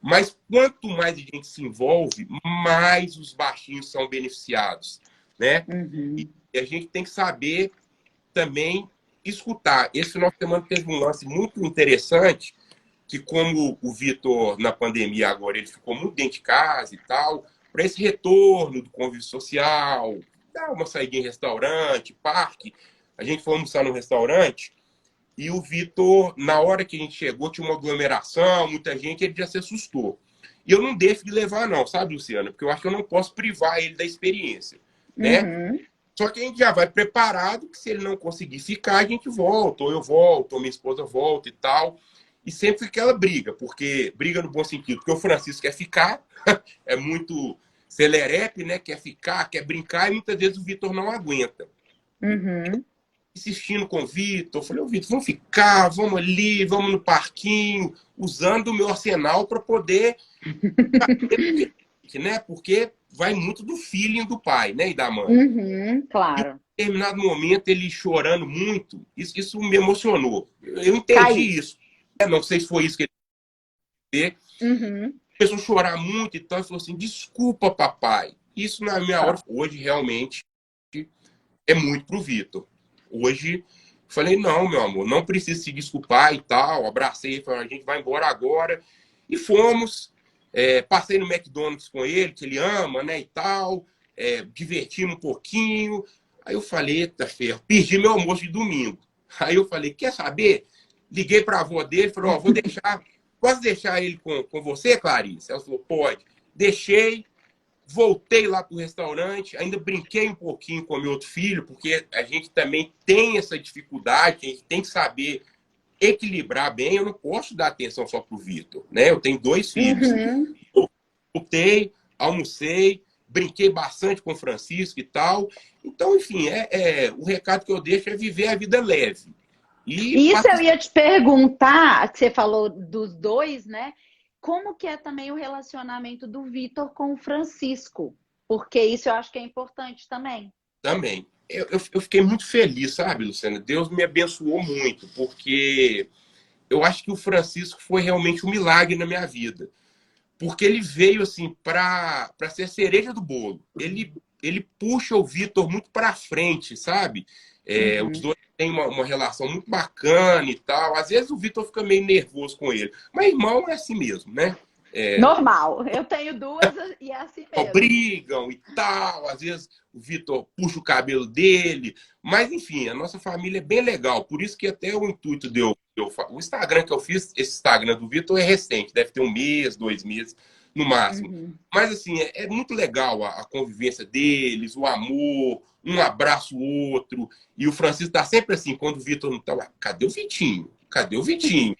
Mas quanto mais a gente se envolve, mais os baixinhos são beneficiados, né? E a gente tem que saber também escutar. Esse final de semana teve um lance muito interessante, que como o Vitor, na pandemia agora, ele ficou muito dentro de casa e tal, para esse retorno do convívio social, dar uma saída em restaurante, parque. A gente foi almoçar no restaurante e o Vitor, na hora que a gente chegou, tinha uma aglomeração, muita gente, ele já se assustou. E eu não deixo de levar, não, sabe, Luciana? Porque eu acho que eu não posso privar ele da experiência, né? Só que a gente já vai preparado que se ele não conseguir ficar, a gente volta, ou eu volto, ou minha esposa volta e tal. E sempre fica aquela briga, porque briga no bom sentido, porque o Francisco quer ficar, é muito celerepe, né? Quer ficar, quer brincar, e muitas vezes o Vitor não aguenta. Insistindo com o Vitor, eu falei: ô Vitor, vamos ficar, vamos ali, vamos no parquinho, usando o meu arsenal para poder... né? Porque vai muito do feeling do pai, né? E da mãe. Claro. E, em determinado momento, ele chorando muito, isso me emocionou. Eu entendi isso. Não sei se foi isso que ele fez. Começou a chorar muito e tal, e falou assim: desculpa, papai. Isso na minha hora, hoje, realmente, é muito pro Vitor. Hoje, falei: não, meu amor, não precisa se desculpar e tal. Abracei, falei: a gente vai embora agora. E fomos. Passei no McDonald's com ele, que ele ama, né, e tal. divertimos um pouquinho. Aí eu falei, eita ferro, perdi meu almoço de domingo. Aí eu falei, quer saber? Liguei para a avó dele, falei, ó, posso deixar ele com você, Clarice? Ela falou, pode. Deixei, voltei lá para o restaurante, ainda brinquei um pouquinho com meu outro filho, porque a gente também tem essa dificuldade, a gente tem que saber equilibrar bem. Eu não posso dar atenção só para o Vitor, né? Eu tenho 2 filhos. Uhum. Eu voltei, almocei, brinquei bastante com o Francisco e tal. Então, enfim, o recado que eu deixo é viver a vida leve. Isso eu ia te perguntar, que você falou dos 2, né? Como que é também o relacionamento do Vitor com o Francisco? Porque isso eu acho que é importante também. Também. Eu fiquei muito feliz, sabe, Luciana? Deus me abençoou muito, porque eu acho que o Francisco foi realmente um milagre na minha vida. Porque ele veio, assim, para ser a cereja do bolo. Ele puxa o Vitor muito para frente, sabe? Os dois têm uma relação muito bacana e tal. Às vezes o Vitor fica meio nervoso com ele. Mas irmão é assim mesmo, né? Normal. Eu tenho 2 e é assim mesmo. Brigam e tal. Às vezes o Vitor puxa o cabelo dele. Mas, enfim, a nossa família é bem legal. Por isso que até o intuito o Instagram que eu fiz, esse Instagram do Vitor é recente. Deve ter 1 mês, 2 meses, no máximo. Mas, assim, é muito legal a convivência deles, o amor, um abraça o outro. E o Francisco tá sempre assim, quando o Vitor não tá lá, cadê o Vitinho? Cadê o Vitinho?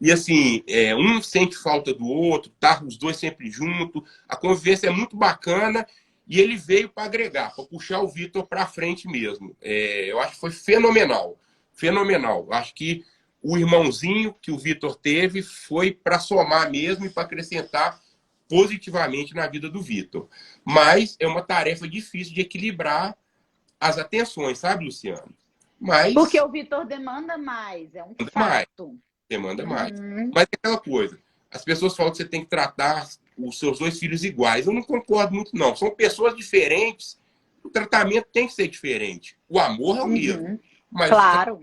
E assim, um sente falta do outro, tá os 2 sempre juntos. A convivência é muito bacana e ele veio para agregar, para puxar o Vitor para frente mesmo. Eu acho que foi fenomenal. Fenomenal. Acho que o irmãozinho que o Vitor teve foi para somar mesmo e para acrescentar positivamente na vida do Vitor. Mas é uma tarefa difícil de equilibrar as atenções, sabe, Luciano? Mas porque o Vitor demanda mais, é um fato. Demanda mais. Mas é aquela coisa. As pessoas falam que você tem que tratar os seus 2 filhos iguais. Eu não concordo muito, não. São pessoas diferentes. O tratamento tem que ser diferente. O amor é o mesmo. Mas claro.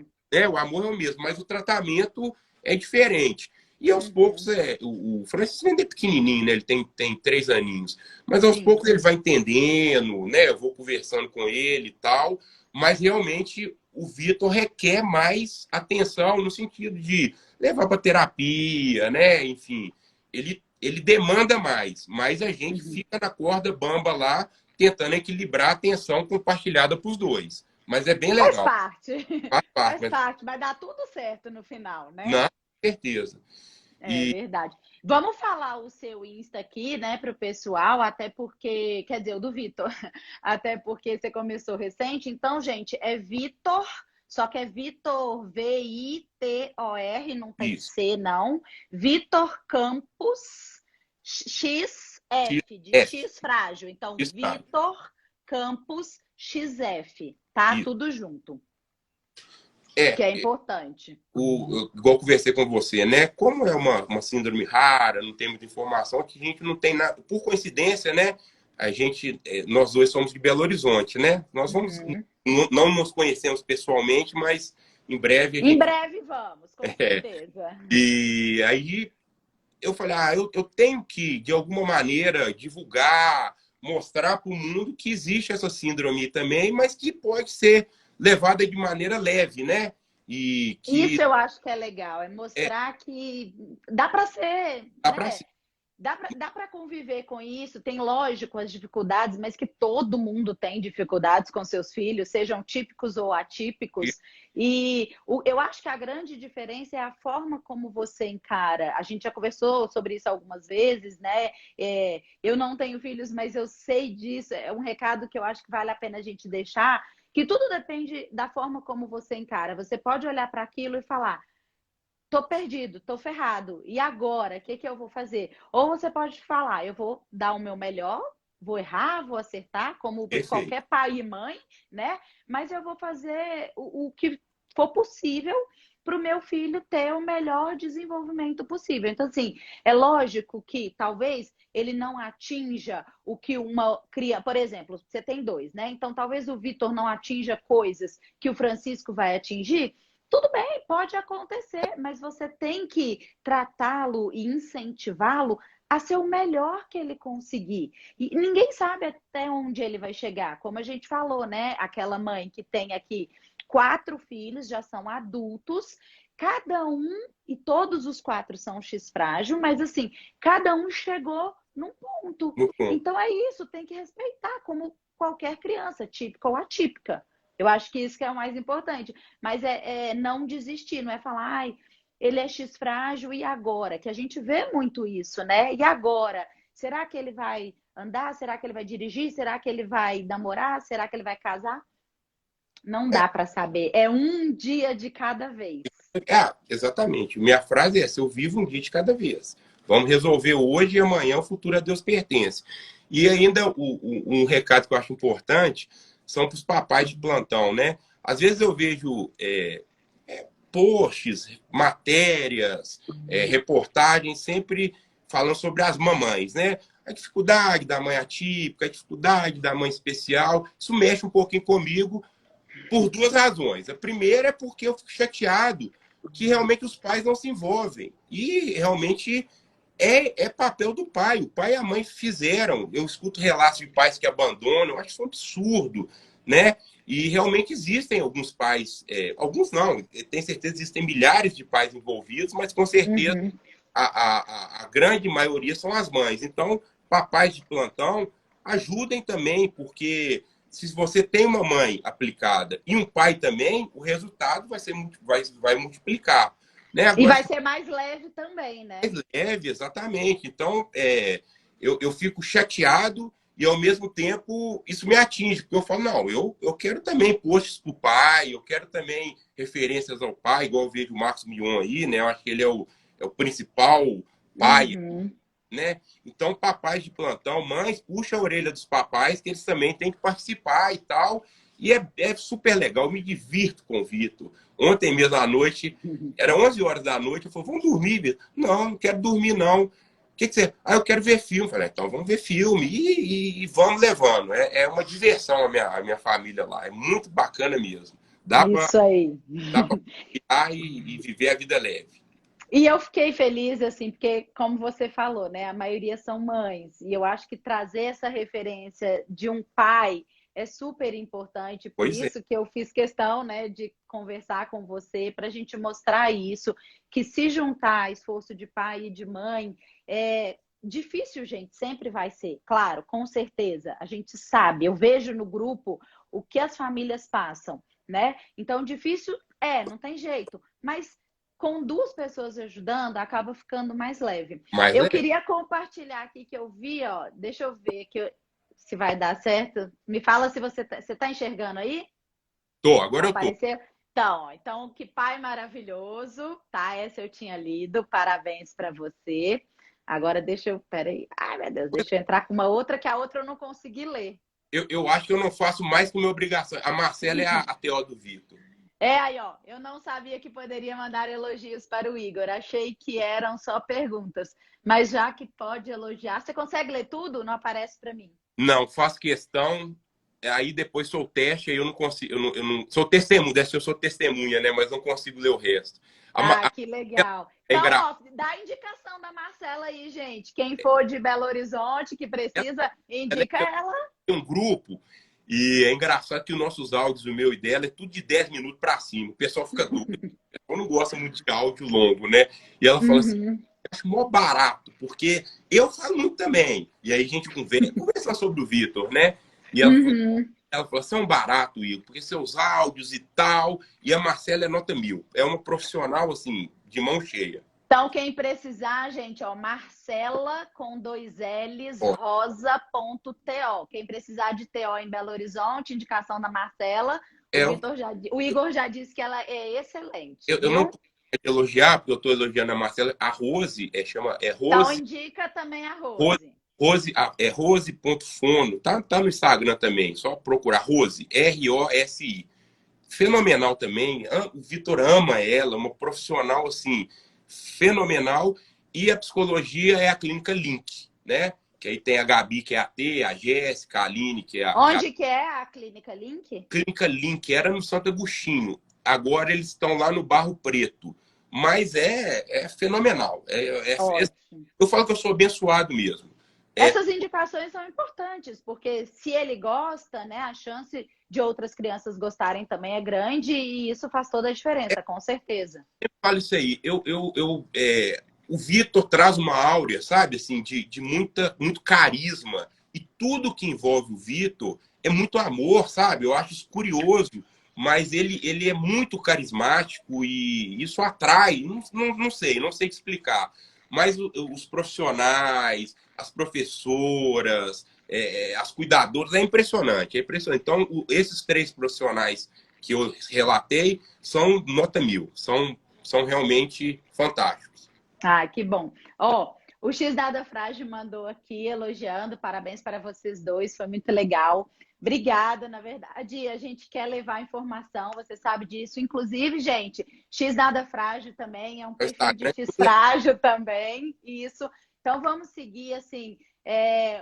O amor é o mesmo, mas o tratamento é diferente. E aos poucos, o Francisco ainda é pequenininho, né? Ele tem 3 aninhos. Mas aos poucos ele vai entendendo, né? Eu vou conversando com ele e tal. Mas realmente o Vitor requer mais atenção no sentido de levar para terapia, né? Enfim, ele demanda mais, mas a gente fica na corda bamba lá, tentando equilibrar a atenção compartilhada para os 2. Mas é bem legal. Faz parte. Faz Faz parte, vai dar tudo certo no final, né? Com certeza. Verdade. Vamos falar o seu Insta aqui, né, para o pessoal, até porque, quer dizer, o do Vitor, até porque você começou recente. Então, gente, é Vitor, só que é Vitor, V-I-T-O-R, não tem C, não. Vitor Campos, XF, de X frágil. Então, Vitor Campos XF, tá? Tudo junto. Que é importante. Igual eu conversei com você, né? Como é uma síndrome rara, não tem muita informação, que a gente não tem nada. Por coincidência, né? Nós 2 somos de Belo Horizonte, né? Nós não nos conhecemos pessoalmente, mas em breve. Em breve vamos, com certeza. E aí eu falei, eu tenho que, de alguma maneira, divulgar, mostrar para o mundo que existe essa síndrome também, mas que pode ser levada de maneira leve, né? Isso eu acho que é legal, é mostrar que dá para ser. Dá para ser. Dá para conviver com isso, tem lógico as dificuldades, mas que todo mundo tem dificuldades com seus filhos, sejam típicos ou atípicos. E eu acho que a grande diferença é a forma como você encara. A gente já conversou sobre isso algumas vezes, né? Eu não tenho filhos, mas eu sei disso. É um recado que eu acho que vale a pena a gente deixar, que tudo depende da forma como você encara. Você pode olhar para aquilo e falar: tô perdido, tô ferrado. E agora? O que eu vou fazer? Ou você pode falar: eu vou dar o meu melhor, vou errar, vou acertar, como qualquer pai e mãe, né? Mas eu vou fazer o que for possível para o meu filho ter o melhor desenvolvimento possível. Então, assim, é lógico que talvez ele não atinja o que uma criança... Por exemplo, você tem 2, né? Então, talvez o Vitor não atinja coisas que o Francisco vai atingir. Tudo bem, pode acontecer, mas você tem que tratá-lo e incentivá-lo a ser o melhor que ele conseguir. E ninguém sabe até onde ele vai chegar. Como a gente falou, né? Aquela mãe que tem aqui 4 filhos, já são adultos, cada um, e todos os 4 são X frágil, mas assim, cada um chegou num ponto. Então é isso, tem que respeitar como qualquer criança, típica ou atípica. Eu acho que isso que é o mais importante. Mas é não desistir, não é falar, ai, ele é X frágil e agora? Que a gente vê muito isso, né? E agora? Será que ele vai andar? Será que ele vai dirigir? Será que ele vai namorar? Será que ele vai casar? Não dá para saber. É um dia de cada vez. Exatamente. Minha frase é essa: eu vivo um dia de cada vez. Vamos resolver hoje e amanhã o futuro a Deus pertence. E ainda um recado que eu acho importante são para os papais de plantão, né? Às vezes eu vejo posts, matérias, reportagens sempre falando sobre as mamães, né? A dificuldade da mãe atípica, a dificuldade da mãe especial. Isso mexe um pouquinho comigo por 2 razões. A primeira é porque eu fico chateado que realmente os pais não se envolvem. E realmente é papel do pai. O pai e a mãe fizeram. Eu escuto relatos de pais que abandonam. Eu acho isso um absurdo, né? E realmente existem alguns pais, alguns não, tenho certeza que existem milhares de pais envolvidos, mas com certeza a grande maioria são as mães. Então, papais de plantão, ajudem também, porque se você tem uma mãe aplicada e um pai também, o resultado vai multiplicar. Né? Agora, e vai ser mais leve também, né? Mais leve, exatamente. Então, eu fico chateado e, ao mesmo tempo, isso me atinge. Porque eu falo, não, eu quero também posts para o pai, eu quero também referências ao pai, igual eu vejo o Marcos Mion aí, né? Eu acho que ele é o principal pai, né? Então, papais de plantão, mães, puxa a orelha dos papais, que eles também têm que participar e tal. E é super legal, eu me divirto com o Vitor. Ontem mesmo à noite, era 11 horas da noite, eu falei, vamos dormir, Vitor? Não quero dormir, não. O que você... eu quero ver filme. Eu falei, então vamos ver filme e vamos levando. É uma diversão a minha família lá, é muito bacana mesmo. Dá para ficar e viver a vida leve. E eu fiquei feliz, assim, porque, como você falou, né, a maioria são mães. E eu acho que trazer essa referência de um pai é super importante. Por isso que eu fiz questão, né, de conversar com você, para a gente mostrar isso, que se juntar esforço de pai e de mãe, é difícil, gente, sempre vai ser. Claro, com certeza, a gente sabe. Eu vejo no grupo o que as famílias passam, né? Então, difícil não tem jeito. Mas com 2 pessoas ajudando, acaba ficando mais leve. Eu queria compartilhar aqui que eu vi, ó. Deixa eu ver se vai dar certo. Me fala se você tá enxergando aí? Agora eu tô. Então, que pai maravilhoso, tá? Essa eu tinha lido. Parabéns para você. Agora peraí. Ai, meu Deus, deixa eu entrar com uma outra, que a outra eu não consegui ler. Eu acho que eu não faço mais que minha obrigação. A Marcela é a TO do Vitor. Aí, ó, eu não sabia que poderia mandar elogios para o Igor. Achei que eram só perguntas. Mas já que pode elogiar, você consegue ler tudo? Não aparece para mim. Não, faço questão. Aí depois sou o teste, aí eu não consigo. Eu não sou testemunha, eu sou testemunha, né? Mas não consigo ler o resto. Que legal. Então, ó, dá a indicação da Marcela aí, gente. Quem for de Belo Horizonte, que precisa, indica ela. Tem um grupo. E é engraçado que os nossos áudios, o meu e dela, é tudo de 10 minutos para cima. O pessoal fica dúvida. Eu não gosto muito de áudio longo, né? E ela fala assim, eu acho mó barato, porque eu falo muito também. E aí a gente conversa sobre o Vitor, né? E ela falou assim, é um barato, Igor, porque seus áudios e tal. E a Marcela é nota 1000. É uma profissional, assim, de mão cheia. Então, quem precisar, gente, ó, Marcela com 2 L's, rosa.to. Quem precisar de TO em Belo Horizonte, indicação da Marcela. O Igor já disse que ela é excelente. Eu não posso elogiar, porque eu estou elogiando a Marcela. A Rose, chama Rose. Então, indica também a Rose. É Rose.fono. Tá no Instagram também, só procurar Rose, ROSI. Fenomenal também. O Vitor ama ela, uma profissional, assim, fenomenal. E a psicologia é a clínica Link, né? Que aí tem a Gabi, que é a T, a Jéssica, a Aline, que é a... Onde que é a clínica Link? Clínica Link, era no Santo Agostinho. Agora eles estão lá no Barro Preto. mas é fenomenal. Ótimo. Eu falo que eu sou abençoado mesmo. Essas indicações são importantes, porque se ele gosta, né, a chance de outras crianças gostarem também é grande e isso faz toda a diferença, com certeza. Eu falo isso aí. O Vitor traz uma áurea, sabe, assim, de muito carisma. E tudo que envolve o Vitor é muito amor, sabe? Eu acho isso curioso, mas ele é muito carismático e isso atrai. Não sei explicar. Mas os profissionais, as professoras, as cuidadoras, é impressionante, é impressionante. Então, esses 3 profissionais que eu relatei são nota 1000, são realmente fantásticos. Ah, que bom. Ó, o X Dada Frágil mandou aqui elogiando, parabéns para vocês dois, foi muito legal. Obrigada, na verdade, a gente quer levar informação, você sabe disso. Inclusive, gente, X Dada Frágil também é um perfil de X Frágil também, isso. Então vamos seguir assim,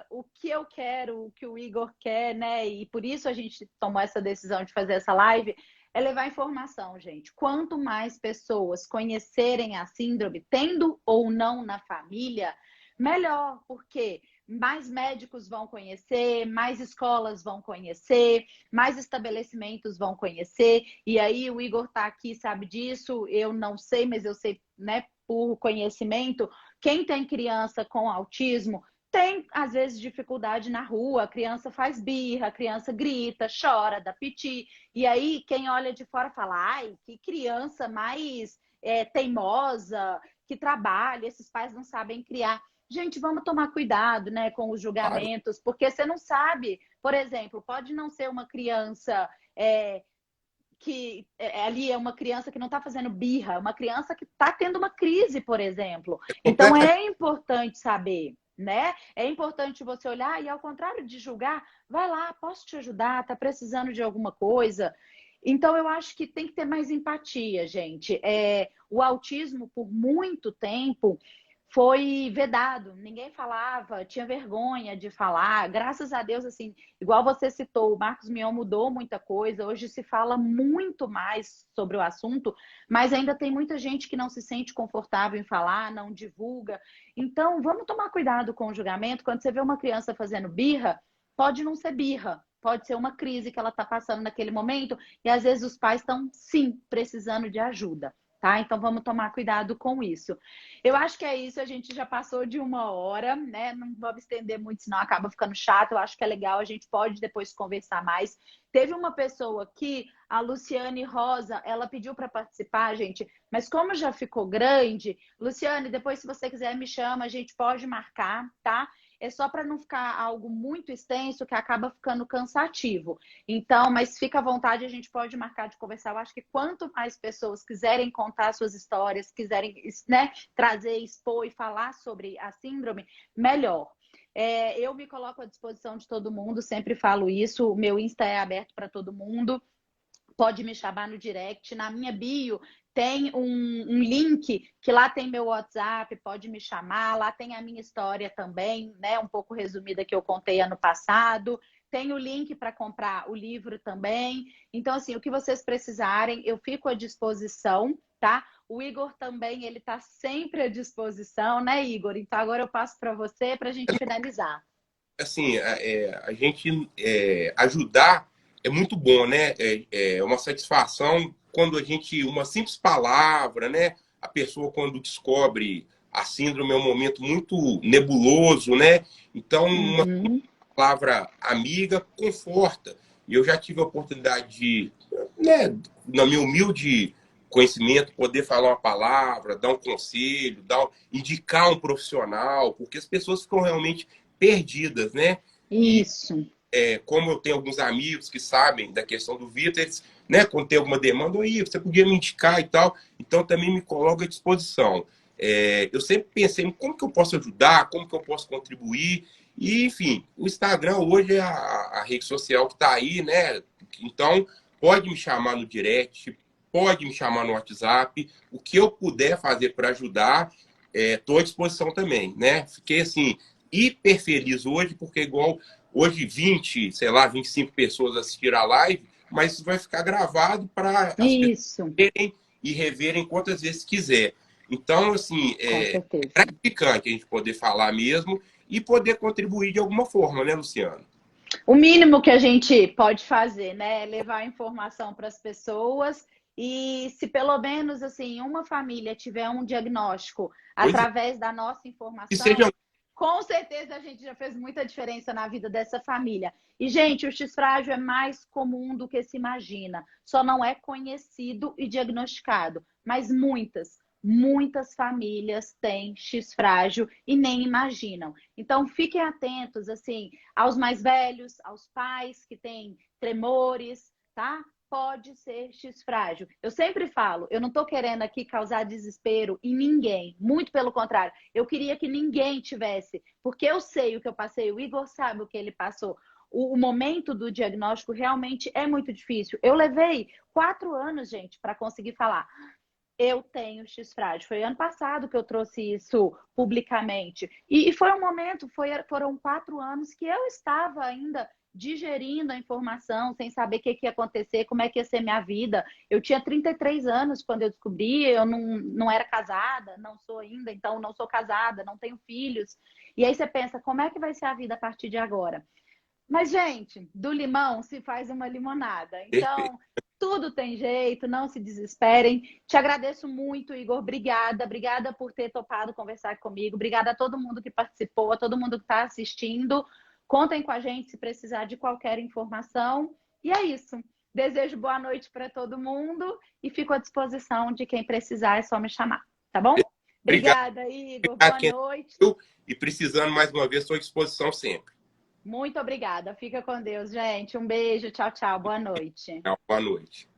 o que eu quero, o que o Igor quer, né? E por isso a gente tomou essa decisão de fazer essa live, é levar informação, gente. Quanto mais pessoas conhecerem a síndrome, tendo ou não na família, melhor, porque mais médicos vão conhecer, mais escolas vão conhecer, mais estabelecimentos vão conhecer. E aí o Igor está aqui, sabe disso, eu não sei, mas eu sei, né, por conhecimento, quem tem criança com autismo tem, às vezes, dificuldade na rua, a criança faz birra, a criança grita, chora, dá piti. E aí, quem olha de fora fala, ai, que criança mais teimosa, que trabalha, esses pais não sabem criar. Gente, vamos tomar cuidado, né, com os julgamentos, porque você não sabe, por exemplo, pode não ser uma criança que ali é uma criança que não está fazendo birra, é uma criança que está tendo uma crise, por exemplo. Então, é importante saber, né? É importante você olhar e, ao contrário de julgar, vai lá, posso te ajudar, tá precisando de alguma coisa. Então, eu acho que tem que ter mais empatia, gente. O autismo, por muito tempo, foi vedado. Ninguém falava, tinha vergonha de falar. Graças a Deus, assim, igual você citou, o Marcos Mion mudou muita coisa. Hoje se fala muito mais sobre o assunto, mas ainda tem muita gente que não se sente confortável em falar, não divulga. Então, vamos tomar cuidado com o julgamento. Quando você vê uma criança fazendo birra, pode não ser birra, pode ser uma crise que ela está passando naquele momento, e às vezes os pais estão, sim, precisando de ajuda. Tá? Então vamos tomar cuidado com isso. Eu acho que é isso, a gente já passou de 1 hora, né? Não vamos estender muito, senão acaba ficando chato. Eu acho que é legal, a gente pode depois conversar mais. Teve uma pessoa aqui, a Luciane Rosa, ela pediu para participar, gente, mas como já ficou grande, Luciane, depois se você quiser me chama, a gente pode marcar, tá? É só para não ficar algo muito extenso que acaba ficando cansativo. Então, mas fica à vontade, a gente pode marcar de conversar. Eu acho que quanto mais pessoas quiserem contar suas histórias, quiserem, né, trazer, expor e falar sobre a síndrome, melhor. Eu me coloco à disposição de todo mundo, sempre falo isso. O meu Insta é aberto para todo mundo. Pode me chamar no direct. Na minha bio tem um link que lá tem meu WhatsApp, pode me chamar. Lá tem a minha história também, né? Um pouco resumida que eu contei ano passado. Tem o link para comprar o livro também. Então, assim, o que vocês precisarem, eu fico à disposição, tá? O Igor também, ele está sempre à disposição, né, Igor? Então, agora eu passo para você para a gente finalizar. Assim, a gente ajudar é muito bom, né? É uma satisfação quando a gente, uma simples palavra, né? A pessoa, quando descobre a síndrome, é um momento muito nebuloso, né? Então, uma palavra amiga conforta. E eu já tive a oportunidade de, né, na minha humilde conhecimento, poder falar uma palavra, dar um conselho, indicar um profissional, porque as pessoas ficam realmente perdidas, né? Isso. Como eu tenho alguns amigos que sabem da questão do Vitor, eles, né, quando tem alguma demanda, aí você podia me indicar e tal, então também me coloco à disposição. Eu sempre pensei em como que eu posso ajudar, como que eu posso contribuir, e enfim, o Instagram hoje é a rede social que está aí, né? Então, pode me chamar no direct, pode me chamar no WhatsApp, o que eu puder fazer para ajudar, estou à disposição também, né? Fiquei assim, hiper feliz hoje, porque igual hoje 20, sei lá, 25 pessoas assistiram a live, mas isso vai ficar gravado para as pessoas verem e reverem quantas vezes quiser. Então, assim, é gratificante a gente poder falar mesmo e poder contribuir de alguma forma, né, Luciano? O mínimo que a gente pode fazer, né, é levar a informação para as pessoas e se pelo menos, assim, uma família tiver um diagnóstico através da nossa informação, com certeza a gente já fez muita diferença na vida dessa família. E, gente, o X-frágil é mais comum do que se imagina. Só não é conhecido e diagnosticado. Mas muitas famílias têm X-frágil e nem imaginam. Então, fiquem atentos, assim, aos mais velhos, aos pais que têm tremores, tá? Pode ser X-frágil. Eu sempre falo, eu não estou querendo aqui causar desespero em ninguém. Muito pelo contrário. Eu queria que ninguém tivesse, porque eu sei o que eu passei, o Igor sabe o que ele passou. O momento do diagnóstico realmente é muito difícil. Eu levei 4 anos, gente, para conseguir falar. Eu tenho X-frágil. Foi ano passado que eu trouxe isso publicamente. E foi um momento, foram 4 anos que eu estava ainda digerindo a informação, sem saber o que ia acontecer, como é que ia ser minha vida. Eu tinha 33 anos quando eu descobri, eu não era casada, não sou ainda, então não sou casada, não tenho filhos. E aí você pensa, como é que vai ser a vida a partir de agora? Mas, gente, do limão se faz uma limonada. Então, tudo tem jeito, não se desesperem. Te agradeço muito, Igor. Obrigada. Obrigada por ter topado conversar comigo. Obrigada a todo mundo que participou, a todo mundo que está assistindo. Contem com a gente se precisar de qualquer informação. E é isso. Desejo boa noite para todo mundo e fico à disposição de quem precisar, é só me chamar. Tá bom? Obrigada, Igor. Boa noite. E precisando, mais uma vez, estou à disposição sempre. Muito obrigada. Fica com Deus, gente. Um beijo. Tchau, tchau. Boa noite. Boa noite.